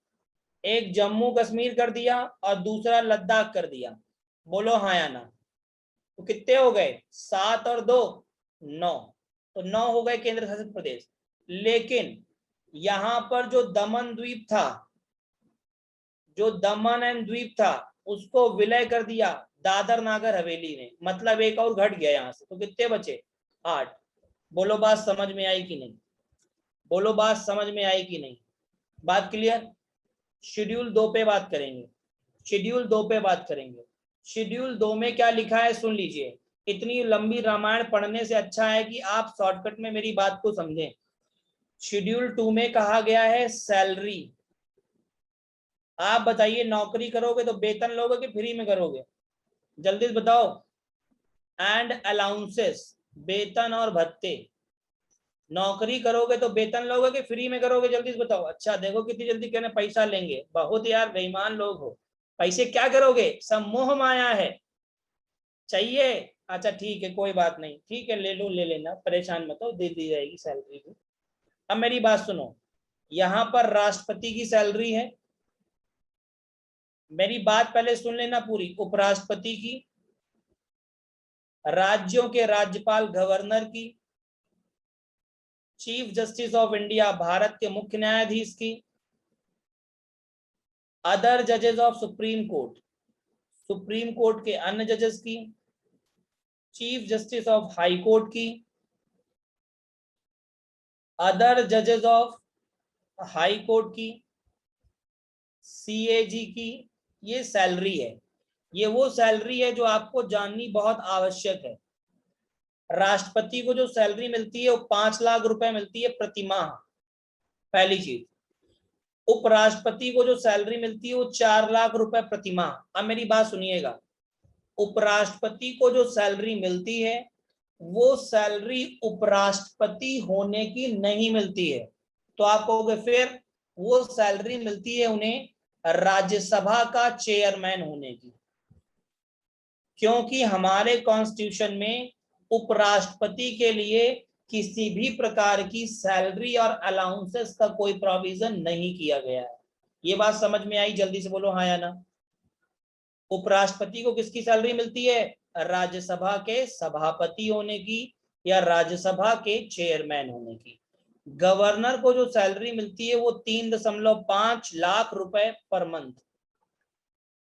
एक जम्मू कश्मीर कर दिया और दूसरा लद्दाख कर दिया। बोलो हाँ या ना। तो कितने हो गए, 7 और 2 9, तो 9 हो गए केंद्र शासित प्रदेश। लेकिन यहां पर जो दमन द्वीप था, जो दमन एंड द्वीप था, उसको विलय कर दिया दादर नागर हवेली ने, मतलब एक और घट गया यहां से, तो कितने बचे, 8। बोलो बात समझ में आई कि नहीं, बोलो बात समझ में आई कि नहीं, बात क्लियर। शेड्यूल 2 पे बात करेंगे, शेड्यूल 2 पे बात करेंगे। शेड्यूल 2 में क्या लिखा है सुन लीजिए, इतनी लंबी रामायण पढ़ने से अच्छा है कि आप शॉर्टकट में मेरी बात को समझें। शेड्यूल 2 में कहा गया है सैलरी। आप बताइए, नौकरी करोगे तो वेतन लोगे कि फ्री में करोगे, जल्दी से बताओ। एंड अलाउंसेस, वेतन और भत्ते, नौकरी करोगे तो वेतन लोगे कि फ्री में करोगे, जल्दी से बताओ। अच्छा देखो कितनी जल्दी कहने पैसा लेंगे, बहुत यार बेईमान लोग हो। पैसे क्या करोगे, सब मोह माया है, चाहिए, अच्छा ठीक है कोई बात नहीं, ठीक है ले लो, ले लेना, परेशान मत हो, दे दी जाएगी सैलरी भी। अब मेरी बात सुनो, यहां पर राष्ट्रपति की सैलरी है, मेरी बात पहले सुन लेना पूरी, उपराष्ट्रपति की, राज्यों के राज्यपाल गवर्नर की, chief justice of India Bharat के मुख्य न्यायाधीश की, अदर जजेस of supreme court, supreme court के अन्य जजेस की, chief justice of high court की, अदर जजेस ऑफ हाई कोर्ट की, सीएजी की, ये सैलरी है। ये वो सैलरी है जो आपको जाननी बहुत आवश्यक है। राष्ट्रपति को जो सैलरी मिलती है वो 5 लाख रुपए मिलती है प्रति माह, पहली चीज। उपराष्ट्रपति को जो सैलरी मिलती है वो 4 लाख रुपए प्रति माह। अब मेरी बात सुनिएगा, उपराष्ट्रपति को जो सैलरी मिलती है वो सैलरी उपराष्ट्रपति होने की नहीं मिलती है, तो आप कहोगे फिर, वो सैलरी मिलती है उन्हें राज्यसभा का चेयरमैन होने की, क्योंकि हमारे कॉन्स्टिट्यूशन में उपराष्ट्रपति के लिए किसी भी प्रकार की सैलरी और अलाउंसेस का कोई प्रोविजन नहीं किया गया है। ये बात समझ में आई, जल्दी से बोलो हाँ या ना। उपराष्ट्रपति को किसकी सैलरी मिलती है, राज्यसभा के सभापति होने की या राज्यसभा के चेयरमैन होने की। गवर्नर को जो सैलरी मिलती है वो 3.5 लाख रुपए per month.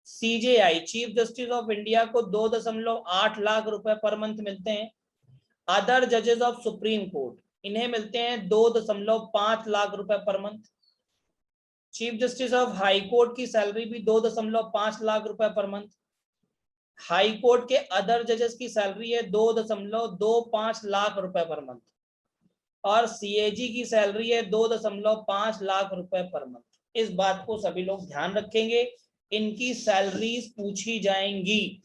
CJI chief justice of India को 2.8 लाख रुपए पर मंथ मिलते हैं। अदर जजेस ऑफ सुप्रीम कोर्ट, इन्हें मिलते हैं 2.5 लाख रुपए per month. Chief justice of high court की सैलरी भी 2.5 लाख रुपए पर मंथ। हाई कोर्ट के अदर जजेस की सैलरी है 2.25 लाख रुपए पर मंथ। और सीएजी की सैलरी है 2.5 लाख रुपए पर मंथ। इस बात को सभी लोग ध्यान रखेंगे, इनकी सैलरीज पूछी जाएंगी।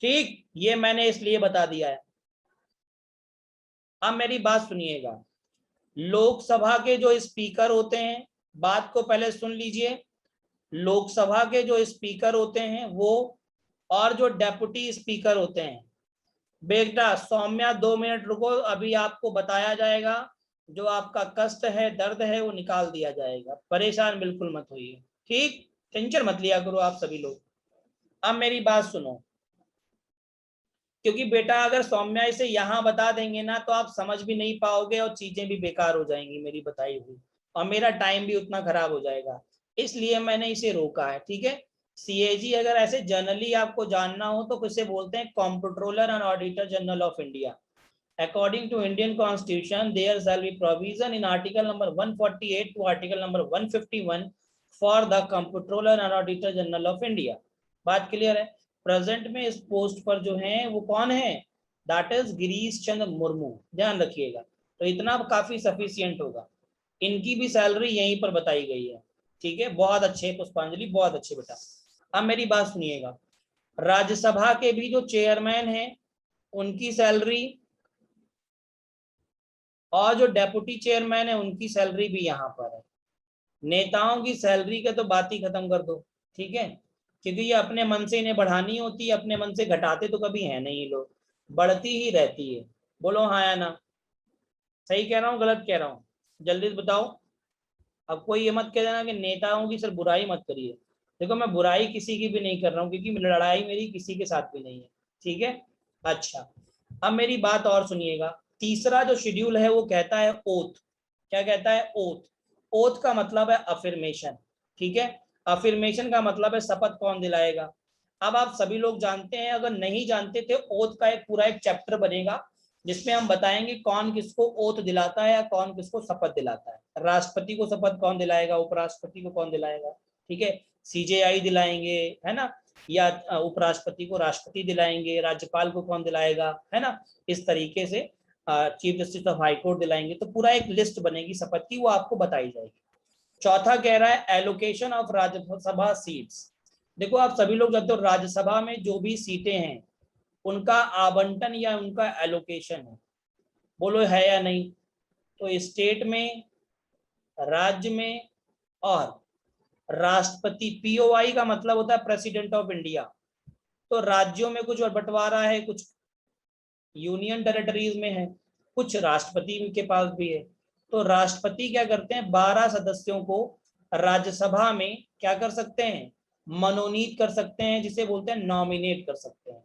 ठीक, ये मैंने इसलिए बता दिया है। अब मेरी बात सुनिएगा, लोकसभा के जो स्पीकर होते हैं, बात को पहले सुन लीजिए, लोकसभा के जो स्पीकर होते हैं वो, और जो डेप्यूटी स्पीकर होते हैं, बेटा सौम्या 2 मिनट रुको, अभी आपको बताया जाएगा, जो आपका कष्ट है, दर्द है, वो निकाल दिया जाएगा, परेशान बिल्कुल मत होइए। ठीक, टेंशन मत लिया करो आप सभी लोग। अब मेरी बात सुनो, क्योंकि बेटा अगर सौम्या इसे यहाँ बता देंगे ना तो आप समझ भी नहीं पाओगे और चीजें भी बेकार हो जाएंगी मेरी बताई हुई, और मेरा टाइम भी उतना खराब हो जाएगा, इसलिए मैंने इसे रोका है। ठीक है, सीएजी अगर ऐसे जनरली आपको जानना हो तो किसे बोलते हैं, comptroller and auditor general of India. According to Indian constitution there shall be provision in article number 148 to article number 151 for the comptroller and auditor general of India. बात क्लियर है? प्रेजेंट में इस पोस्ट पर जो है वो कौन है, दैट इज गिरीश चंद्र मुर्मू, ध्यान रखिएगा। तो इतना काफी सफिशियंट होगा, इनकी भी सैलरी यहीं पर बताई गई है। ठीक है, बहुत अच्छे पुष्पांजलि, बहुत अच्छे बेटा। अब मेरी बात सुनिएगा, राज्यसभा के भी जो चेयरमैन हैं उनकी सैलरी, और जो डेप्यूटी चेयरमैन है उनकी सैलरी भी यहाँ पर है। नेताओं की सैलरी का तो बात ही खत्म कर दो। ठीक है, क्योंकि ये अपने मन से इन्हें बढ़ानी होती है, अपने मन से घटाते तो कभी है नहीं, लोग बढ़ती ही रहती है। बोलो हाँ या ना, सही कह रहा हूँ गलत कह रहा हूँ, जल्दी बताओ। अब कोई ये मत कह देना कि नेताओं की सिर्फ बुराई मत करिए। देखो मैं बुराई किसी की भी नहीं कर रहा हूँ, क्योंकि लड़ाई मेरी किसी के साथ भी नहीं है। ठीक है, अच्छा अब मेरी बात और सुनिएगा। तीसरा जो शेड्यूल है वो कहता है ओथ। क्या कहता है? ओथ। ओथ का मतलब है अफर्मेशन। ठीक है, अफर्मेशन का मतलब है शपथ कौन दिलाएगा। अब आप सभी लोग जानते हैं, अगर नहीं जानते थे, ओथ का एक पूरा एक चैप्टर बनेगा जिसमें हम बताएंगे कौन किसको ओथ दिलाता है या कौन किसको शपथ दिलाता है। राष्ट्रपति को शपथ कौन दिलाएगा, उपराष्ट्रपति को कौन दिलाएगा, ठीक है, सीजेआई दिलाएंगे, है ना, या उपराष्ट्रपति को राष्ट्रपति दिलाएंगे, राज्यपाल को कौन दिलाएगा, है ना, इस तरीके से chief justice of high court दिलाएंगे। तो पूरा एक लिस्ट बनेगी शपथ की, वो आपको बताई जाएगी। चौथा कह रहा है एलोकेशन ऑफ राज्यसभा सीट्स। देखो आप सभी लोग जानते हो राज्यसभा में जो भी सीटें हैं उनका आवंटन या उनका एलोकेशन है, बोलो है या नहीं। तो स्टेट में, राज्य में और राष्ट्रपति, पीओआई का मतलब होता है प्रेसिडेंट ऑफ इंडिया। तो राज्यों में कुछ बंटवारा है, कुछ यूनियन टेरिटरीज में है, कुछ राष्ट्रपति के पास भी है। तो राष्ट्रपति क्या करते हैं, 12 सदस्यों को राज्यसभा में क्या कर सकते हैं, मनोनीत कर सकते हैं, जिसे बोलते हैं नॉमिनेट कर सकते हैं।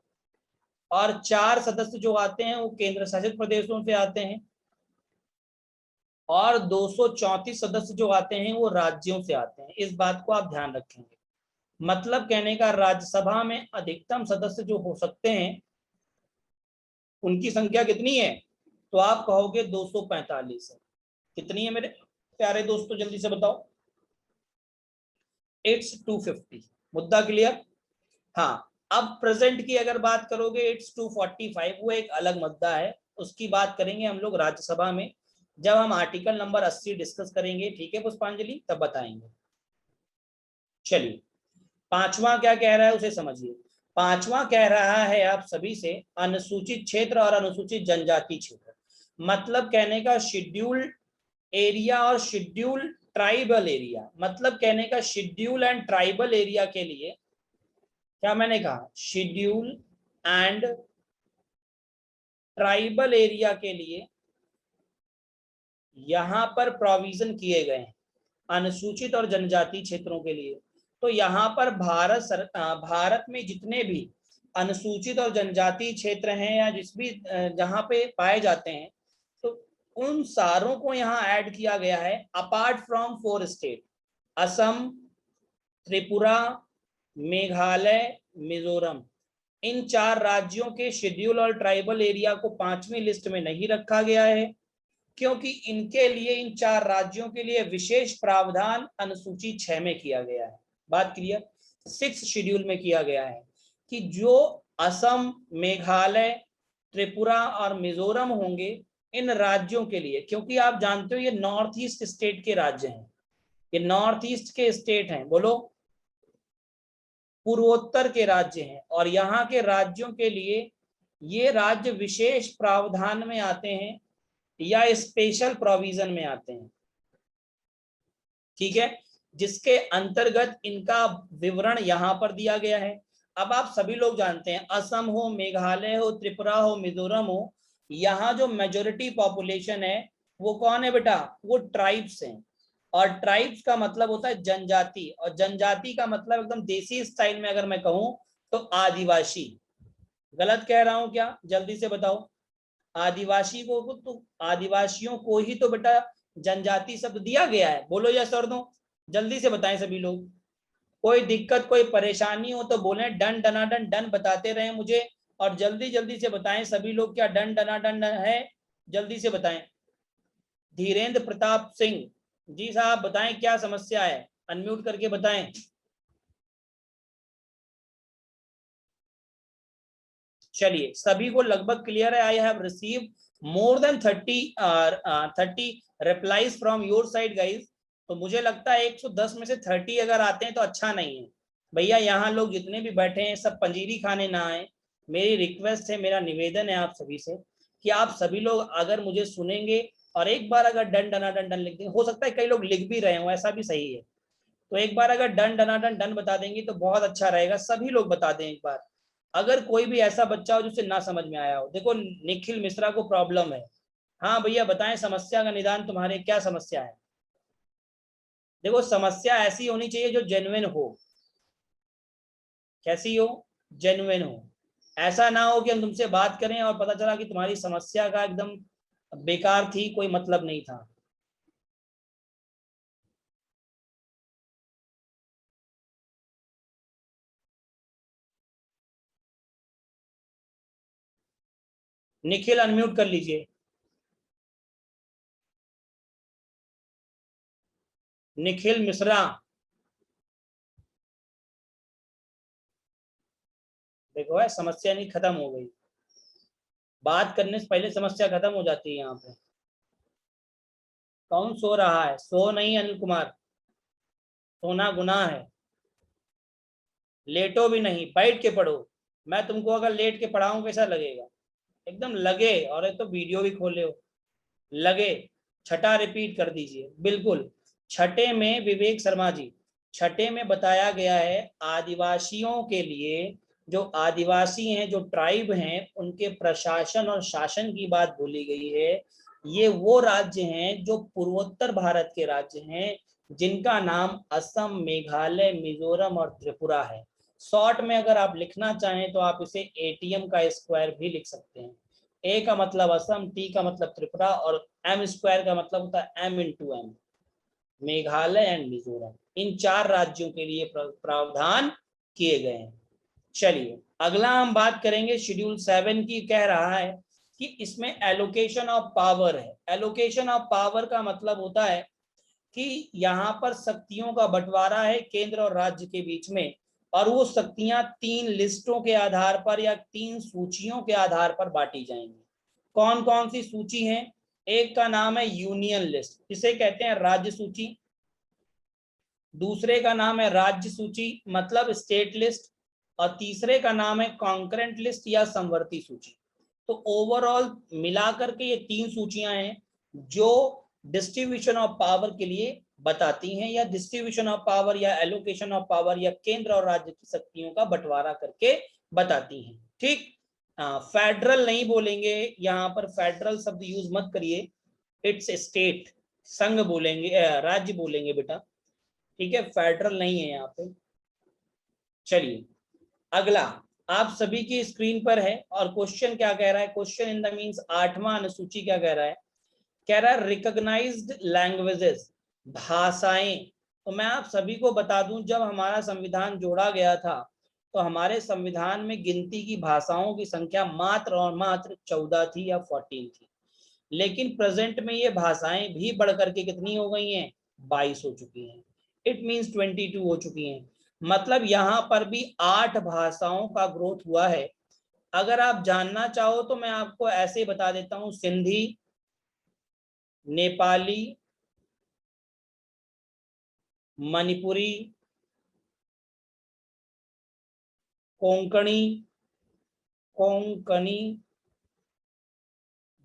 और 4 सदस्य जो आते हैं वो केंद्र शासित प्रदेशों से आते हैं, और 234 सदस्य जो आते हैं वो राज्यों से आते हैं। इस बात को आप ध्यान रखेंगे। मतलब कहने का, राज्यसभा में अधिकतम सदस्य जो हो सकते हैं उनकी संख्या कितनी है, तो आप कहोगे 245 है। कितनी है मेरे प्यारे दोस्तों, जल्दी से बताओ। इट्स 250। मुद्दा क्लियर? हाँ, अब प्रेजेंट की अगर बात करोगे इट्स 245, वो एक अलग मुद्दा है, उसकी बात करेंगे हम लोग राज्यसभा में, जब हम आर्टिकल नंबर 80 डिस्कस करेंगे। ठीक है पुष्पांजलि, तब बताएंगे। चलिए, पांचवा क्या कह रहा है उसे समझिए। पांचवा कह रहा है आप सभी से अनुसूचित क्षेत्र और अनुसूचित जनजाति क्षेत्र। मतलब कहने का शेड्यूल्ड एरिया और शेड्यूल ट्राइबल एरिया। मतलब कहने का शेड्यूल एंड ट्राइबल एरिया के लिए, क्या मैंने कहा, शेड्यूल एंड ट्राइबल एरिया के लिए यहां पर प्रोविजन किए गए हैं अनुसूचित और जनजाति क्षेत्रों के लिए। तो यहाँ पर भारत में जितने भी अनुसूचित और जनजाति क्षेत्र हैं या जिस भी जहाँ पे पाए जाते हैं, तो उन सारों को यहाँ ऐड किया गया है। Apart from 4 state, Assam, Tripura, Meghalaya, Mizoram, इन 4 राज्यों के शेड्यूल और ट्राइबल एरिया को 5वीं लिस्ट में नहीं रखा गया है, क्योंकि इनके लिए, इन 4 राज्यों के लिए विशेष प्रावधान अनुसूची 6 में किया गया है। बात क्लियर? 6 शेड्यूल में किया गया है कि जो असम, मेघालय, त्रिपुरा और मिजोरम होंगे, इन राज्यों के लिए, क्योंकि आप जानते हो ये नॉर्थ ईस्ट स्टेट के राज्य हैं, ये नॉर्थ ईस्ट के स्टेट हैं, बोलो, पूर्वोत्तर के राज्य हैं, और यहाँ के राज्यों के लिए ये राज्य विशेष प्रावधान में आते हैं या स्पेशल प्रोविजन में आते हैं, ठीक है, जिसके अंतर्गत इनका विवरण यहाँ पर दिया गया है। अब आप सभी लोग जानते हैं, असम हो, मेघालय हो, त्रिपुरा हो, मिजोरम हो, यहाँ जो मेजोरिटी पॉपुलेशन है वो कौन है बेटा? वो ट्राइब्स हैं, और ट्राइब्स का मतलब होता है जनजाति, और जनजाति का मतलब एकदम देसी स्टाइल में अगर मैं कहूँ तो आदिवासी। गलत कह रहा हूं क्या? जल्दी से बताओ। आदिवासी को तो, आदिवासियों को ही तो बेटा जनजाति शब्द दिया गया है। बोलो यस और नो, जल्दी से बताएं सभी लोग। कोई दिक्कत, कोई परेशानी हो तो बोलें, डन डनाडन डन बताते रहे मुझे, और जल्दी जल्दी से बताएं सभी लोग, क्या डन डनाडन है? जल्दी से बताएं। धीरेन्द्र प्रताप सिंह जी साहब बताएं क्या समस्या है, अनम्यूट करके बताएं। चलिए, सभी को लगभग क्लियर है। I have received more than 30 replies from your side guys. तो मुझे लगता है 110 में से 30 अगर आते हैं तो अच्छा नहीं है भैया। यहाँ लोग जितने भी बैठे हैं सब पंजीरी खाने ना आए। मेरी रिक्वेस्ट है, मेरा निवेदन है आप सभी से कि आप सभी लोग अगर मुझे सुनेंगे और एक बार अगर डन डनाडन डन लिख देंगे, हो सकता है कई लोग लिख भी रहे हो, ऐसा भी सही है, तो एक बार अगर डन डनाडन डन बता देंगे तो बहुत अच्छा रहेगा। सभी लोग बता दें एक बार। अगर कोई भी ऐसा बच्चा हो जिसे ना समझ में आया हो, देखो निखिल मिश्रा को प्रॉब्लम है। हाँ भैया बताएं समस्या का निदान, तुम्हारे क्या समस्या है? देखो समस्या ऐसी होनी चाहिए जो जेन्युइन हो। कैसी हो? जेन्युइन हो। ऐसा ना हो कि हम तुमसे बात करें और पता चला कि तुम्हारी समस्या का एकदम बेकार थी, कोई मतलब नहीं था। निखिल अनम्यूट कर लीजिए। निखिल मिश्रा, देखो है समस्या नहीं खत्म हो गई, बात करने से पहले समस्या खत्म हो जाती है। यहाँ पे कौन सो रहा है? सो नहीं अनिल कुमार, सोना गुनाह है। लेटो भी नहीं, बैठ के पढ़ो। मैं तुमको अगर लेट के पढ़ाऊं कैसा लगेगा? एकदम लगे, और एक तो वीडियो भी खोले हो, लगे। छठा रिपीट कर दीजिए। बिल्कुल, छठे में विवेक शर्मा जी, छठे में बताया गया है आदिवासियों के लिए, जो आदिवासी हैं, जो ट्राइब हैं, उनके प्रशासन और शासन की बात बोली गई है। ये वो राज्य हैं जो पूर्वोत्तर भारत के राज्य हैं, जिनका नाम असम, मेघालय, मिजोरम और त्रिपुरा है। शॉर्ट में अगर आप लिखना चाहें तो आप इसे एटीएम का स्क्वायर भी लिख सकते हैं। ए का मतलब असम, टी का मतलब त्रिपुरा, और एम स्क्वायर का मतलब होता है M into M, Meghalaya and Mizoram. इन 4 राज्यों के लिए प्रावधान किए गए हैं। चलिए अगला हम बात करेंगे शेड्यूल 7 की। कह रहा है कि इसमें एलोकेशन ऑफ पावर है। एलोकेशन ऑफ पावर का मतलब होता है कि यहाँ पर शक्तियों का बंटवारा है केंद्र और राज्य के बीच में, और वो शक्तियां 3 लिस्टों के आधार पर या 3 सूचियों के आधार पर बांटी जाएंगी। कौन कौन सी सूची है? एक का नाम है यूनियन लिस्ट, इसे कहते हैं राज्य सूची। दूसरे का नाम है राज्य सूची मतलब स्टेट लिस्ट, और तीसरे का नाम है कॉन्करेंट लिस्ट या समवर्ती सूची। तो ओवरऑल मिलाकर के ये 3 सूचियां हैं जो डिस्ट्रीब्यूशन ऑफ पावर के लिए बताती हैं, या डिस्ट्रीब्यूशन ऑफ पावर या एलोकेशन ऑफ पावर या केंद्र और राज्य की शक्तियों का बंटवारा करके बताती हैं। ठीक, फेडरल नहीं बोलेंगे यहाँ पर, फेडरल शब्द यूज मत करिए, इट्स स्टेट, संघ बोलेंगे, राज्य बोलेंगे बेटा, ठीक है, फेडरल नहीं है यहाँ पे। चलिए अगला आप सभी की स्क्रीन पर है, और क्वेश्चन क्या कह रहा है? क्वेश्चन इन द मीन्स 8वां अनुसूची क्या कह रहा है? कह रहा है रिकॉग्नाइज्ड लैंग्वेजेस, भाषाएं। तो मैं आप सभी को बता दूं, जब हमारा संविधान जोड़ा गया था तो हमारे संविधान में गिनती की भाषाओं की संख्या मात्र और मात्र 14 थी या 14 थी, लेकिन प्रेजेंट में ये भाषाएं भी बढ़ करके कितनी हो गई हैं, 22 हो चुकी हैं। इट मींस 22 हो चुकी हैं। मतलब यहाँ पर भी 8 भाषाओं का ग्रोथ हुआ है। अगर आप जानना चाहो तो मैं आपको ऐसे बता देता हूं, सिंधी, नेपाली, मणिपुरी, कोंकणी,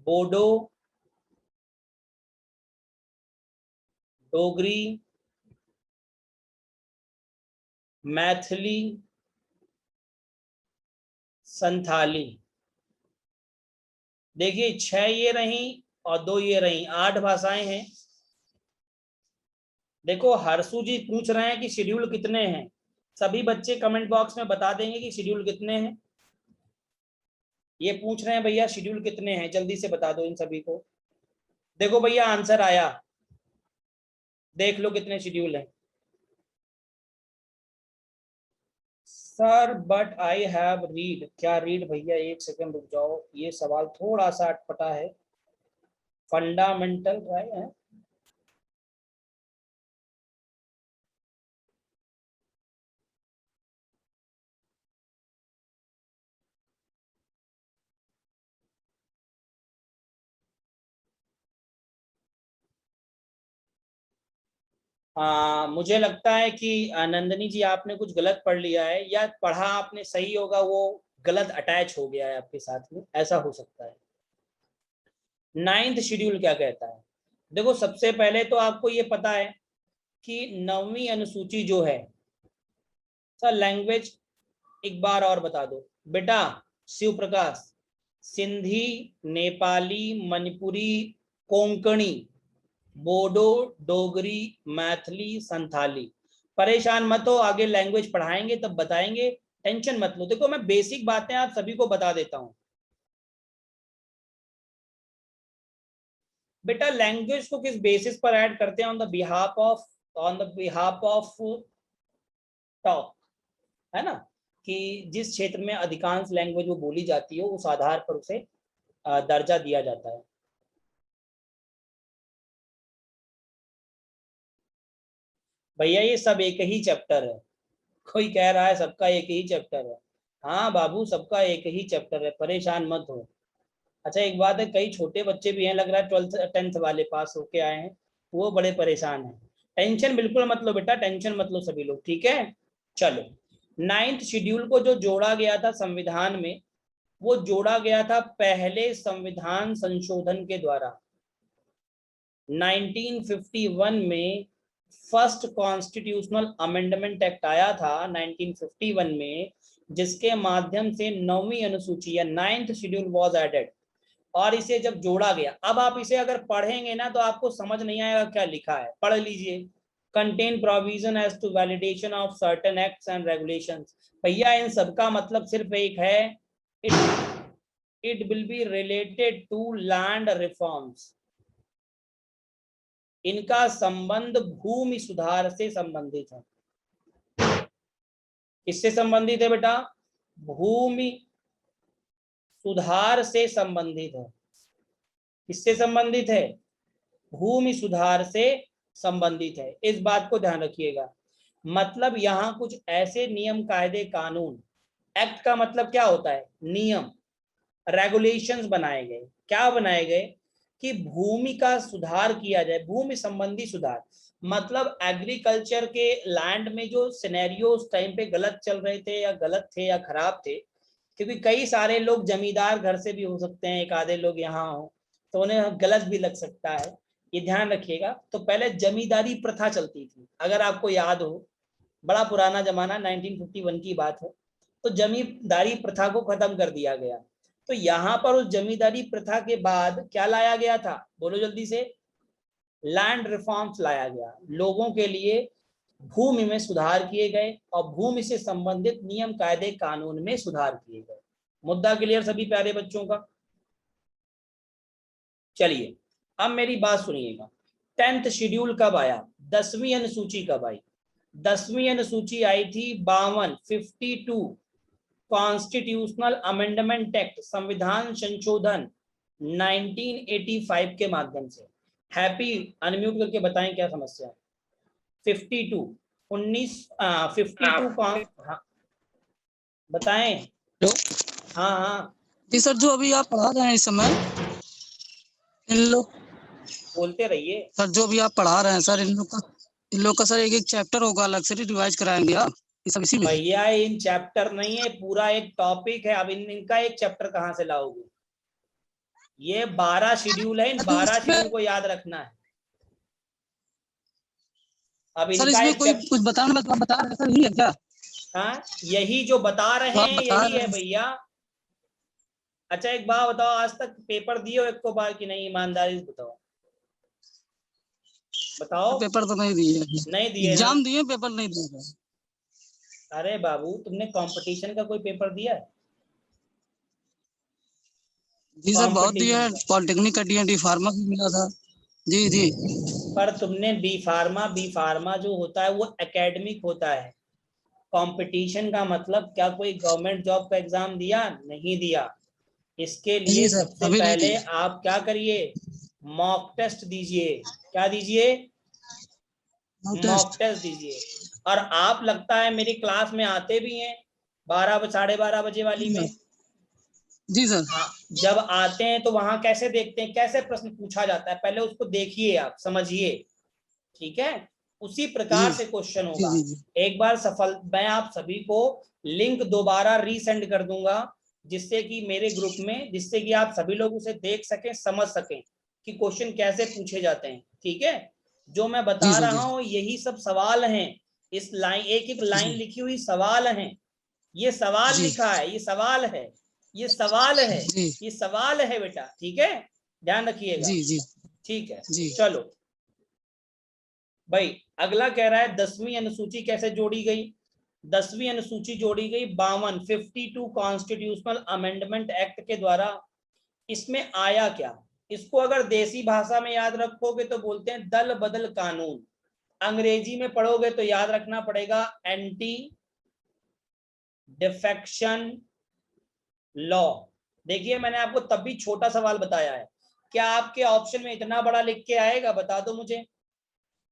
बोडो, डोगरी, मैथिली, संथाली। देखिए 6 ये रही और 2 ये रही, 8 भाषाएं हैं। देखो हरसू जी पूछ रहे हैं कि शेड्यूल कितने हैं। सभी बच्चे कमेंट बॉक्स में बता देंगे कि शेड्यूल कितने हैं। ये पूछ रहे हैं भैया शेड्यूल कितने हैं, जल्दी से बता दो इन सभी को। देखो भैया आंसर आया, देख लो कितने शेड्यूल हैं। Sir but I have read, क्या रीड भैया, एक सेकंड रुक जाओ, ये सवाल थोड़ा सा अटपटा है। फंडामेंटल राइट है, मुझे लगता है कि नंदनी जी आपने कुछ गलत पढ़ लिया है, या पढ़ा आपने सही होगा, वो गलत अटैच हो गया है आपके साथ में, ऐसा हो सकता है। 9th शेड्यूल क्या कहता है? देखो सबसे पहले तो आपको ये पता है कि 9वीं अनुसूची जो है, सर लैंग्वेज एक बार और बता दो बेटा शिव प्रकाश, सिंधी, नेपाली, मणिपुरी, कोंकणी, बोडो, डोगरी, मैथिली, संथाली। परेशान मत हो, आगे लैंग्वेज पढ़ाएंगे तब बताएंगे, टेंशन मत लो। देखो मैं बेसिक बातें आप सभी को बता देता हूं बेटा। लैंग्वेज को किस बेसिस पर ऐड करते हैं? On the behalf of talk, है ना, कि जिस क्षेत्र में अधिकांश लैंग्वेज वो बोली जाती है उस आधार पर उसे दर्जा दिया जाता है। भैया ये सब एक ही चैप्टर है, कोई कह रहा है सबका एक ही चैप्टर है। हाँ बाबू सबका एक ही चैप्टर है, परेशान मत हो। अच्छा एक बात है, कई छोटे बच्चे भी हैं, लग रहा है 12th 10th वाले पास होके आए हैं, वो बड़े परेशान हैं। टेंशन बिल्कुल मत लो बेटा, टेंशन मत लो सभी लोग, ठीक है। चलो 9th शेड्यूल को जो जोड़ा गया था संविधान में, वो जोड़ा गया था पहले संविधान संशोधन के द्वारा। 1951 में फर्स्ट कॉन्स्टिट्यूशनल अमेंडमेंट एक्ट आया था 1951 में, जिसके माध्यम से 9वीं अनुसूची या 9th शेड्यूल वाज एडेड, और इसे जब जोड़ा गया। अब आप इसे अगर पढ़ेंगे ना तो आपको समझ नहीं आएगा क्या लिखा है, पढ़ लीजिए। Contain provision as to validation of certain acts and regulations. भैया इन सबका मतलब सिर्फ एक है, it will be related to land reforms. इनका संबंध भूमि सुधार से संबंधित है। किससे संबंधित है बेटा? भूमि सुधार से संबंधित है। किससे संबंधित है? भूमि सुधार से संबंधित है, इस बात को ध्यान रखिएगा। मतलब यहाँ कुछ ऐसे नियम कायदे कानून, एक्ट का मतलब क्या होता है? नियम, रेगुलेशंस बनाए गए। क्या बनाए गए? कि भूमि का सुधार किया जाए, भूमि संबंधी सुधार। मतलब एग्रीकल्चर के लैंड में जो सिनेरियो उस टाइम पे गलत चल रहे थे या गलत थे या खराब थे, क्योंकि कई सारे लोग जमींदार घर से भी हो सकते हैं, एक आधे लोग यहाँ हो तो उन्हें गलत भी लग सकता है, ये ध्यान रखिएगा। तो पहले जमींदारी प्रथा चलती थी, अगर आपको याद हो, बड़ा पुराना जमाना 1951 की बात है। तो जमींदारी प्रथा को खत्म कर दिया गया। तो यहाँ पर उस जमींदारी प्रथा के बाद क्या लाया गया था, बोलो जल्दी से? लैंड रिफॉर्म्स लाया गया। लोगों के लिए भूमि में सुधार किए गए और भूमि से संबंधित नियम कायदे कानून में सुधार किए गए। मुद्दा क्लियर सभी प्यारे बच्चों का? चलिए अब मेरी बात सुनिएगा। 10th शेड्यूल कब आया? 10वीं अनुसूची कब आई? 10वीं अनुसूची आई थी 52 कॉन्स्टिट्यूशनल अमेंडमेंट एक्ट, संविधान संशोधन 1985 के माध्यम से। हैप्पी अनम्यूट करके बताएं क्या समस्या है। 52 कौन, हाँ बताएं। हेलो। हाँ हाँ जी सर, जो अभी आप पढ़ा रहे हैं इस समय, इन लोग बोलते रहिए। सर, जो अभी आप पढ़ा रहे हैं सर, इन लोग का सर एक एक चैप्टर होगा, अलग से रिवाइज कराएंगे आप, ये सब इसी में? भैया इन चैप्टर नहीं है, पूरा एक टॉपिक है। अब इनका एक चैप्टर कहाँ से लाओगे? ये 12 शेड्यूल है, इन 12 शेड्यूल को याद रखना है। अब सर इनका इसमें एक कोई कुछ बताना बता रहे हैं सर, यही है क्या? हाँ यही जो बता रहे तो आप हैं बता यही रहे है हैं। भैया। अच्छा एक बात बताओ, आज तक पेपर दिए हो एक को बार कि नहीं? ईमानदारी से बताओ, बताओ। पेपर तो नहीं दिए, नहीं दिए ना? एग्जाम दिए, पेपर नहीं दिए। अरे बाबू तुमने कंपटीशन का कोई पेपर दिया है? जी सर बहुत दिए हैं, कंपटीशन का। पॉलिटेक्निक का डी फार्मा भी मिला था। जी जी। पर तुमने बी फार्मा जो होता है वो एकेडमिक होता है। कंपटीशन का मतलब क्या कोई गवर्नमेंट जॉब का एग्जाम दिया? नहीं दिया। इसके लिए जी सर, सबसे अभी नहीं पहले दिए। आप क्या करिए, मॉक टेस्ट दीजिए। क्या दीजिए? मॉक टेस्ट दीजिए। और आप लगता है मेरी क्लास में आते भी हैं 12 साढ़े 12 बजे वाली में। जी सर। हाँ जब आते हैं तो वहां कैसे देखते हैं, कैसे प्रश्न पूछा जाता है, पहले उसको देखिए, आप समझिए, ठीक है? उसी प्रकार जी से क्वेश्चन जी होगा। जी जी। एक बार सफल, मैं आप सभी को लिंक दोबारा रीसेंड कर दूंगा, जिससे कि मेरे ग्रुप में, जिससे कि आप सभी लोग उसे देख सकें, समझ सकें कि क्वेश्चन कैसे पूछे जाते हैं, ठीक है? जो मैं जी बता सर। रहा जी हूं यही सब सवाल हैं। इस लाइन, एक एक लाइन जी लिखी हुई सवाल हैं। ये सवाल जी लिखा है, ये सवाल है, ये सवाल है, जी ये सवाल है बेटा, ठीक है? ध्यान रखिएगा, जी जी ठीक है? जी। चलो भाई, अगला कह रहा है 10वीं अनुसूची कैसे जोड़ी गई। 10वीं अनुसूची जोड़ी गई 52 कॉन्स्टिट्यूशनल अमेंडमेंट एक्ट के द्वारा। इसमें आया क्या? इसको अगर देसी भाषा में याद रखोगे तो बोलते हैं दल बदल कानून। अंग्रेजी में पढ़ोगे तो याद रखना पड़ेगा एंटी डिफेक्शन लॉ। देखिए मैंने आपको तब भी छोटा सवाल बताया है, क्या आपके ऑप्शन में इतना बड़ा लिख के आएगा? बता दो मुझे।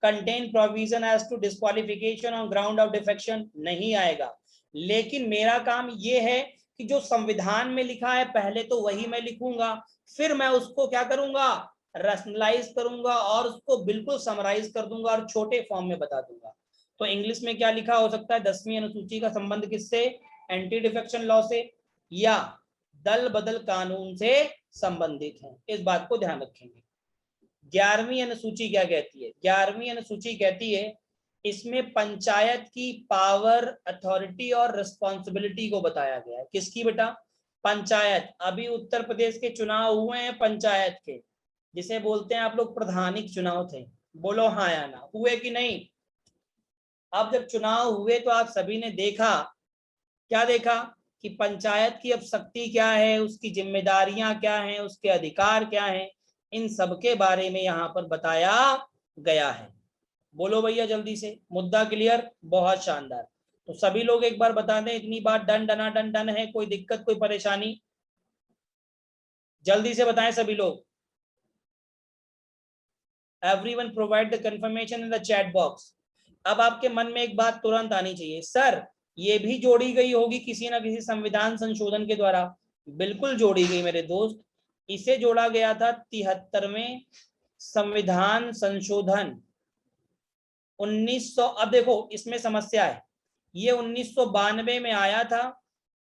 Contain provision as to disqualification on ground of defection, नहीं आएगा। लेकिन मेरा काम यह है कि जो संविधान में लिखा है पहले तो वही मैं लिखूंगा, फिर मैं उसको क्या करूंगा, रैशनलाइज करूंगा और उसको बिल्कुल समराइज कर दूंगा और छोटे फॉर्म में बता दूंगा। तो इंग्लिश में क्या लिखा हो सकता है? 10वीं अनुसूची का संबंध किससे? एंटी डिफेक्शन लॉ से या दल बदल कानून से संबंधित है। इस बात को ध्यान रखेंगे। 11वीं अनुसूची क्या कहती है? 11वीं अनुसूची कहती है इसमें पंचायत की पावर, अथॉरिटी और रिस्पॉन्सिबिलिटी को बताया गया है। किसकी बेटा? पंचायत। अभी उत्तर प्रदेश के चुनाव हुए हैं पंचायत के, जिसे बोलते हैं आप लोग प्रधानिक चुनाव थे। बोलो हाँ या ना, हुए कि नहीं? अब जब चुनाव हुए तो आप सभी ने देखा, क्या देखा कि पंचायत की अब शक्ति क्या है, उसकी जिम्मेदारियां क्या हैं, उसके अधिकार क्या हैं, इन सब के बारे में यहाँ पर बताया गया है। बोलो भैया जल्दी से, मुद्दा क्लियर? बहुत शानदार। तो सभी लोग एक बार बता दें, इतनी बात डन डना डन डन है? कोई दिक्कत, कोई परेशानी? जल्दी से बताएं सभी लोग। Everyone provide the confirmation in the chat box. अब आपके मन में एक बात तुरंत आनी चाहिए, सर ये भी जोड़ी गई होगी किसी ना किसी संविधान संशोधन के द्वारा। बिल्कुल जोड़ी गई मेरे दोस्त। इसे जोड़ा गया था 73वें संविधान संशोधन 1900। अब देखो इसमें समस्या है, ये 1992 में आया था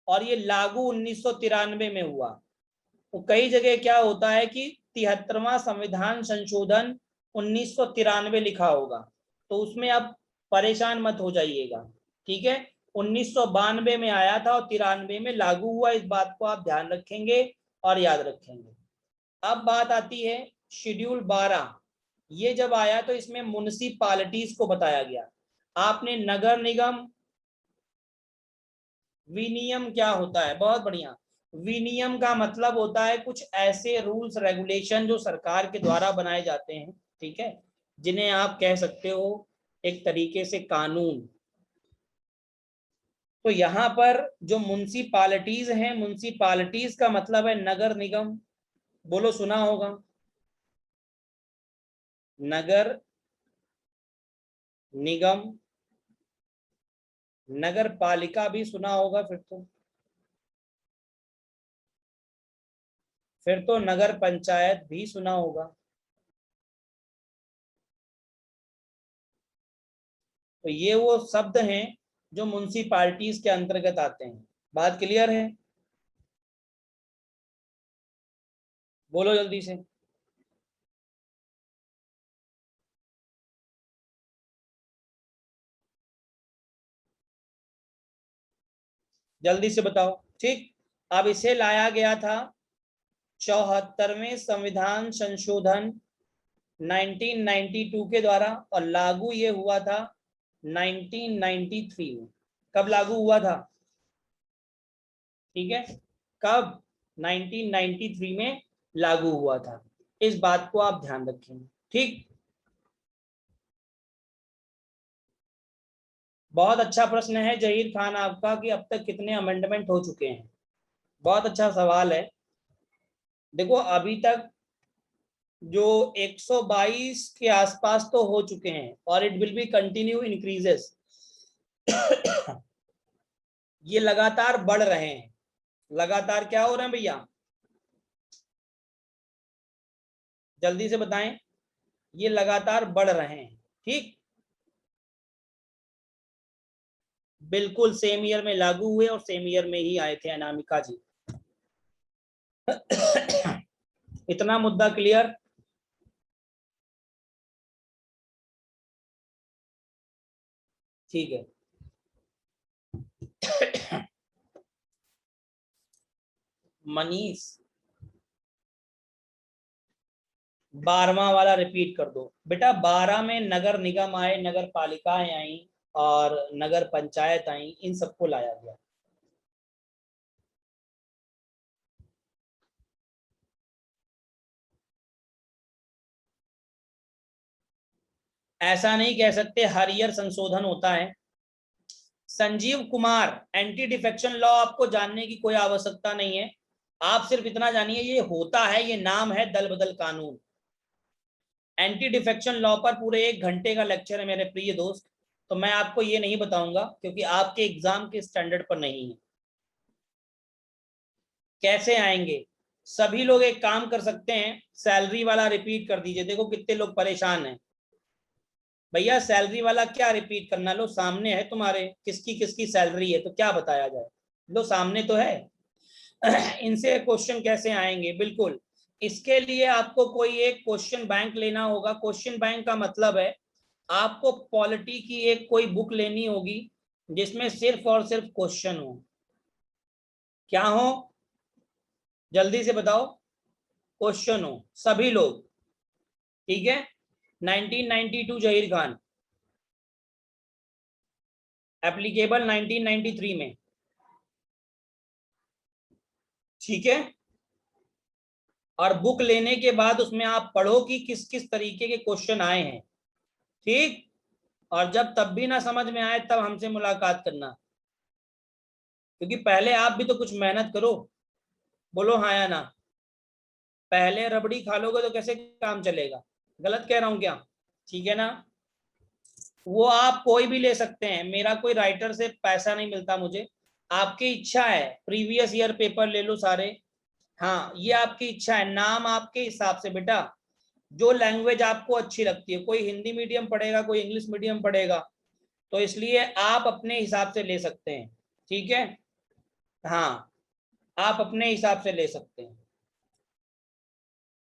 और ये लागू 1993 में हुआ। तो कई जगह क्या होता है कि 73वां संविधान संशोधन 1993 लिखा होगा, तो उसमें आप परेशान मत हो जाइएगा, ठीक है? 1992 में आया था और 93 में लागू हुआ, इस बात को आप ध्यान रखेंगे और याद रखेंगे। अब बात आती है शेड्यूल 12। ये जब आया तो इसमें म्युनिसिपैलिटीज को बताया गया। आपने नगर निगम, विनियम क्या होता है? बहुत बढ़िया। विनियम का मतलब होता है कुछ ऐसे रूल्स रेगुलेशन जो सरकार के द्वारा बनाए जाते हैं, ठीक है, जिन्हें आप कह सकते हो एक तरीके से कानून। तो यहाँ पर जो म्युनिसिपालिटीज हैं, म्युनिसिपालिटीज का मतलब है नगर निगम, बोलो सुना होगा, नगर निगम। नगर पालिका भी सुना होगा फिर तो नगर पंचायत भी सुना होगा। तो ये वो शब्द हैं जो म्युनिसिपालिटीज के अंतर्गत आते हैं। बात क्लियर है? बोलो जल्दी से। जल्दी से बताओ। ठीक, अब इसे लाया गया था 74वें संविधान संशोधन 1992 के द्वारा, और लागू ये हुआ था 1993 में। कब लागू हुआ था? ठीक है, कब? 1993 में लागू हुआ था। इस बात को आप ध्यान रखेंगे। ठीक, बहुत अच्छा प्रश्न है जहीर खान आपका कि अब तक कितने अमेंडमेंट हो चुके हैं। बहुत अच्छा सवाल है। देखो अभी तक जो 122 के आसपास तो हो चुके हैं, और it will B continue increases. ये लगातार बढ़ रहे हैं। लगातार क्या हो रहे हैं भैया? जल्दी से बताएं। ये लगातार बढ़ रहे हैं। ठीक, बिल्कुल सेम ईयर में लागू हुए और सेम ईयर में ही आए थे अनामिका जी। इतना मुद्दा क्लियर? ठीक है। मनीष 12वां वाला रिपीट कर दो बेटा। 12 में नगर निगम आए, नगर पालिकाएं आई और नगर पंचायत आई, इन सबको लाया गया। ऐसा नहीं कह सकते हर ईयर संशोधन होता है। Sanjeev Kumar, anti defection law आपको जानने की कोई आवश्यकता नहीं है। आप सिर्फ इतना जानिए ये होता है, ये नाम है दल बदल कानून। एंटी डिफेक्शन लॉ पर पूरे 1 घंटे का लेक्चर है मेरे प्रिय दोस्त, तो मैं आपको ये नहीं बताऊंगा क्योंकि आपके एग्जाम के स्टैंडर्ड पर नहीं है। कैसे आएंगे? सभी लोग एक काम कर सकते हैं, सैलरी वाला रिपीट कर दीजिए। देखो कितने लोग परेशान हैं। भैया सैलरी वाला क्या रिपीट करना, लो सामने है तुम्हारे किसकी किसकी सैलरी है, तो क्या बताया जाए। लो सामने तो है। इनसे क्वेश्चन कैसे आएंगे? बिल्कुल, इसके लिए आपको कोई एक क्वेश्चन बैंक लेना होगा। क्वेश्चन बैंक का मतलब है आपको पॉलिटी की एक कोई बुक लेनी होगी जिसमें सिर्फ और सिर्फ क्वेश्चन हो। क्या हो? जल्दी से बताओ। क्वेश्चन हो, सभी लोग। ठीक है, 1992 जहीर खान, एप्लीकेबल 1993 में। ठीक है, और बुक लेने के बाद उसमें आप पढ़ो कि किस किस तरीके के क्वेश्चन आए हैं। ठीक, और जब तब भी ना समझ में आए तब हमसे मुलाकात करना, क्योंकि पहले आप भी तो कुछ मेहनत करो। बोलो हाँ या ना। पहले रबड़ी खा लोगे तो कैसे काम चलेगा? गलत कह रहा हूं क्या? ठीक है ना। वो आप कोई भी ले सकते हैं, मेरा कोई राइटर से पैसा नहीं मिलता मुझे। आपकी इच्छा है, प्रीवियस ईयर पेपर ले लो सारे। हाँ, ये आपकी इच्छा है, नाम आपके हिसाब से बेटा। जो लैंग्वेज आपको अच्छी लगती है, कोई हिंदी मीडियम पढ़ेगा, कोई इंग्लिश मीडियम पढ़ेगा, तो इसलिए आप अपने हिसाब से ले सकते हैं। ठीक है, हाँ, आप अपने हिसाब से ले सकते हैं।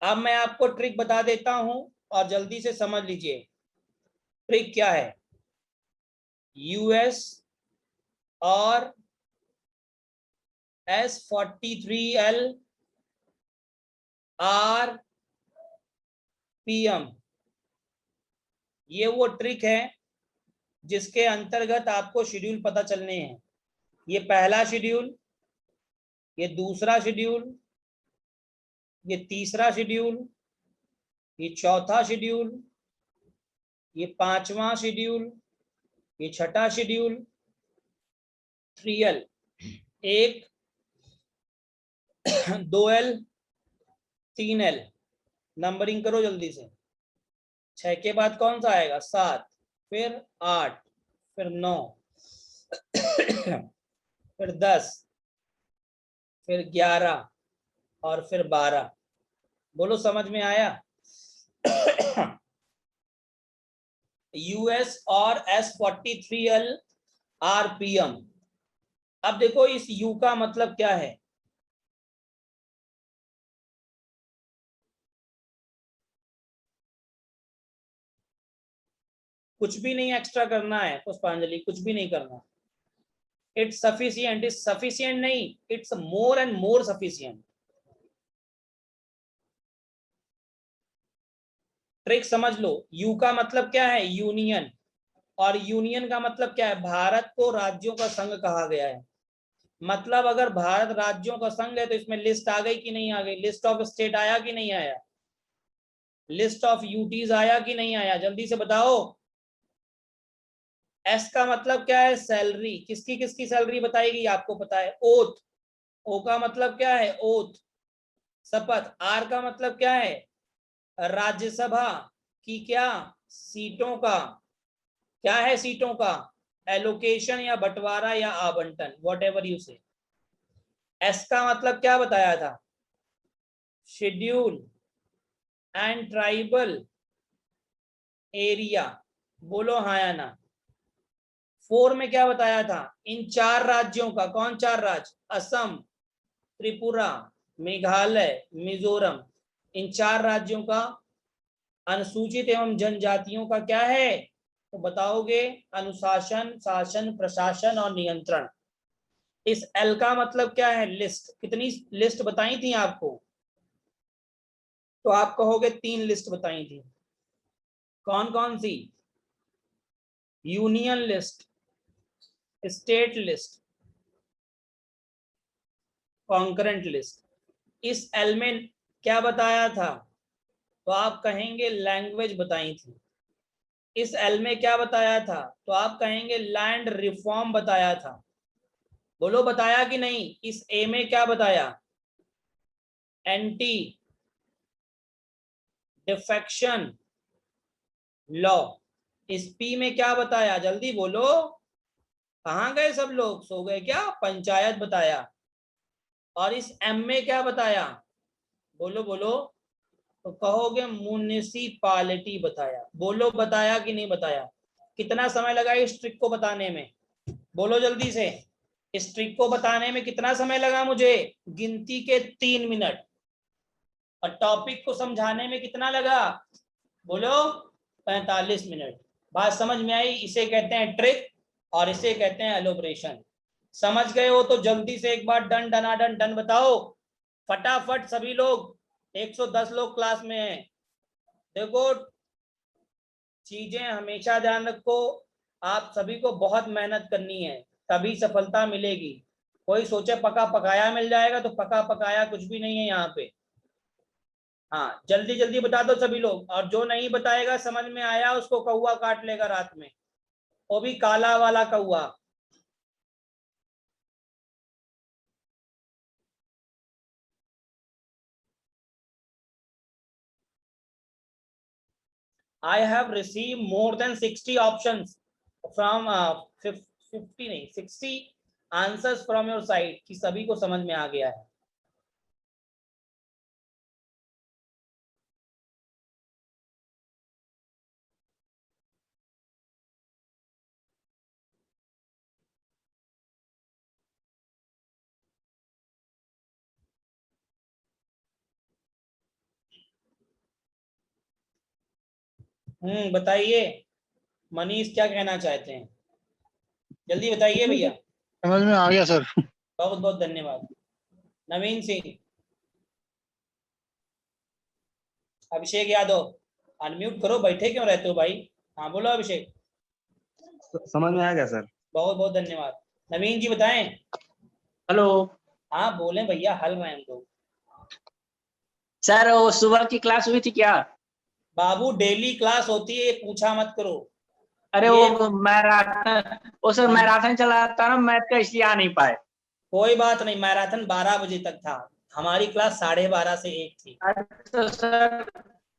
अब मैं आपको ट्रिक बता देता हूं और जल्दी से समझ लीजिए ट्रिक क्या है। यूएस और S43L RPM, ये वो ट्रिक है जिसके अंतर्गत आपको शेड्यूल पता चलने हैं। ये पहला शेड्यूल, ये दूसरा शेड्यूल, ये तीसरा शेड्यूल, ये चौथा शेड्यूल, ये 5वां शेड्यूल, ये 6ठा schedule, 3L, 1, 2L, 3L। Numbering करो जल्दी से। 6 के बाद कौन सा आएगा? 7, फिर 8, फिर 9, फिर 10, फिर 11 और फिर 12। बोलो समझ में आया? US और S43L RPM। अब देखो इस U का मतलब क्या है? कुछ भी नहीं एक्स्ट्रा करना है पुष्पांजलि, कुछ भी नहीं करना। इट्स सफिशिएंट, इट्स सफिशिएंट नहीं, it's more and more sufficient. Trick समझ लो। यू का मतलब क्या है? यूनियन। और यूनियन का मतलब क्या है? भारत को राज्यों का संघ कहा गया है। मतलब अगर भारत राज्यों का संघ है तो इसमें लिस्ट आ गई कि नहीं आ गई? लिस्ट ऑफ स्टेट आया कि नहीं आया? लिस्ट ऑफ यूटीज आया कि नहीं आया? जल्दी से बताओ। एस का मतलब क्या है? सैलरी। किसकी किसकी सैलरी बताएगी? आपको पता है। ओथ। ओ का मतलब क्या है? ओथ, शपथ। आर का मतलब क्या है? राज्यसभा की क्या सीटों का, क्या है सीटों का? एलोकेशन या बंटवारा या आवंटन, वॉट एवर यू से। एस का मतलब क्या बताया था? Schedule and tribal area. बोलो हाँ या ना। 4 में क्या बताया था? इन 4 राज्यों का, कौन 4 राज्य? असम, त्रिपुरा, मेघालय, मिजोरम। इन 4 राज्यों का अनुसूचित एवं जनजातियों का क्या है? तो बताओगे अनुशासन, शासन, प्रशासन और नियंत्रण। इस एल का मतलब क्या है? लिस्ट। कितनी लिस्ट बताई थी आपको? तो आप कहोगे 3 लिस्ट बताई थी। कौन कौन सी? Union list, state list, concurrent list. इस एल में क्या बताया था? तो आप कहेंगे लैंग्वेज बताई थी। इस एल में क्या बताया था? तो आप कहेंगे लैंड रिफॉर्म बताया था। बोलो बताया कि नहीं? इस ए में क्या बताया? Anti defection law. इस पी में क्या बताया? जल्दी बोलो। कहां गए सब लोग? सो गए क्या? पंचायत बताया। और इस एम में क्या बताया? बोलो बोलो। तो कहोगे म्युनिसिपैलिटी बताया। बोलो बताया कि नहीं बताया? कितना समय लगा इस ट्रिक को बताने में? बोलो जल्दी से। इस ट्रिक को बताने में कितना समय लगा मुझे? गिनती के 3 मिनट। और टॉपिक को समझाने में कितना लगा? बोलो 45 मिनट। बात समझ में आई? इसे कहते हैं ट्रिक और इसे कहते हैं एलोब्रेशन। समझ गए हो तो जल्दी से एक बार डन डनाडन डन बताओ फटाफट सभी लोग। 110 लोग क्लास में हैं। देखो चीजें हमेशा ध्यान रखो, आप सभी को बहुत मेहनत करनी है तभी सफलता मिलेगी। कोई सोचे पका पकाया मिल जाएगा, तो पका पकाया कुछ भी नहीं है यहाँ पे। हाँ जल्दी जल्दी बता दो सभी लोग। और जो नहीं बताएगा समझ में आया उसको कौवा काट लेगा रात में, वो भी काला वाला कौवा। I have received more than 60 options from 50 नहीं 60 आंसर्स फ्रॉम योर साइड कि सभी को समझ में आ गया है। बताइए मनीष क्या कहना चाहते हैं? जल्दी बताइए भैया। समझ में आ गया सर। बहुत बहुत धन्यवाद। नवीन सिंह, अभिषेक यादव, अनम्यूट करो, बैठे क्यों रहते हो भाई? हाँ बोलो अभिषेक। समझ में आ गया सर। बहुत बहुत धन्यवाद। नवीन जी बताएं। हेलो हाँ बोलें भैया, हल रहे हैं हम लोग। सर, वो सुबह की क्लास हुई थी क्या? बाबू डेली क्लास होती है, पूछा मत करो। अरे ये- वो मैराथन, वो सर मैराथन चला था ना मैथ का, इसलिए आ नहीं पाए। कोई बात नहीं, मैराथन 12 बजे तक था, हमारी क्लास 12:30 से 1 थी। तो सर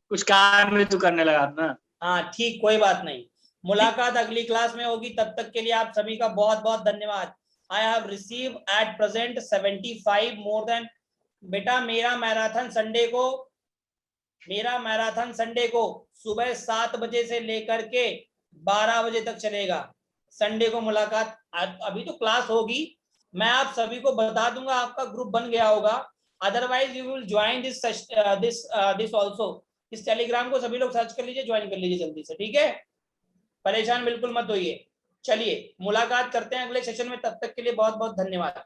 कुछ काम में तो करने लगा था ना। हाँ ठीक, कोई बात नहीं, मुलाकात अगली क्लास में होगी, तब तक के लिए आप सभी का बहुत बहुत धन्यवाद। I have receive at present 75 more than. बेटा मेरा मैराथन संडे को सुबह 7 बजे से लेकर के 12 बजे तक चलेगा। संडे को मुलाकात, अभी तो क्लास होगी, मैं आप सभी को बता दूंगा, आपका ग्रुप बन गया होगा, otherwise you will join this also. इस टेलीग्राम को सभी लोग सर्च कर लीजिए, ज्वाइन कर लीजिए जल्दी से, ठीक है, परेशान बिल्कुल मत होइए। चलिए मुलाकात करते हैं अगले सेशन में, तब तक के लिए बहुत बहुत धन्यवाद।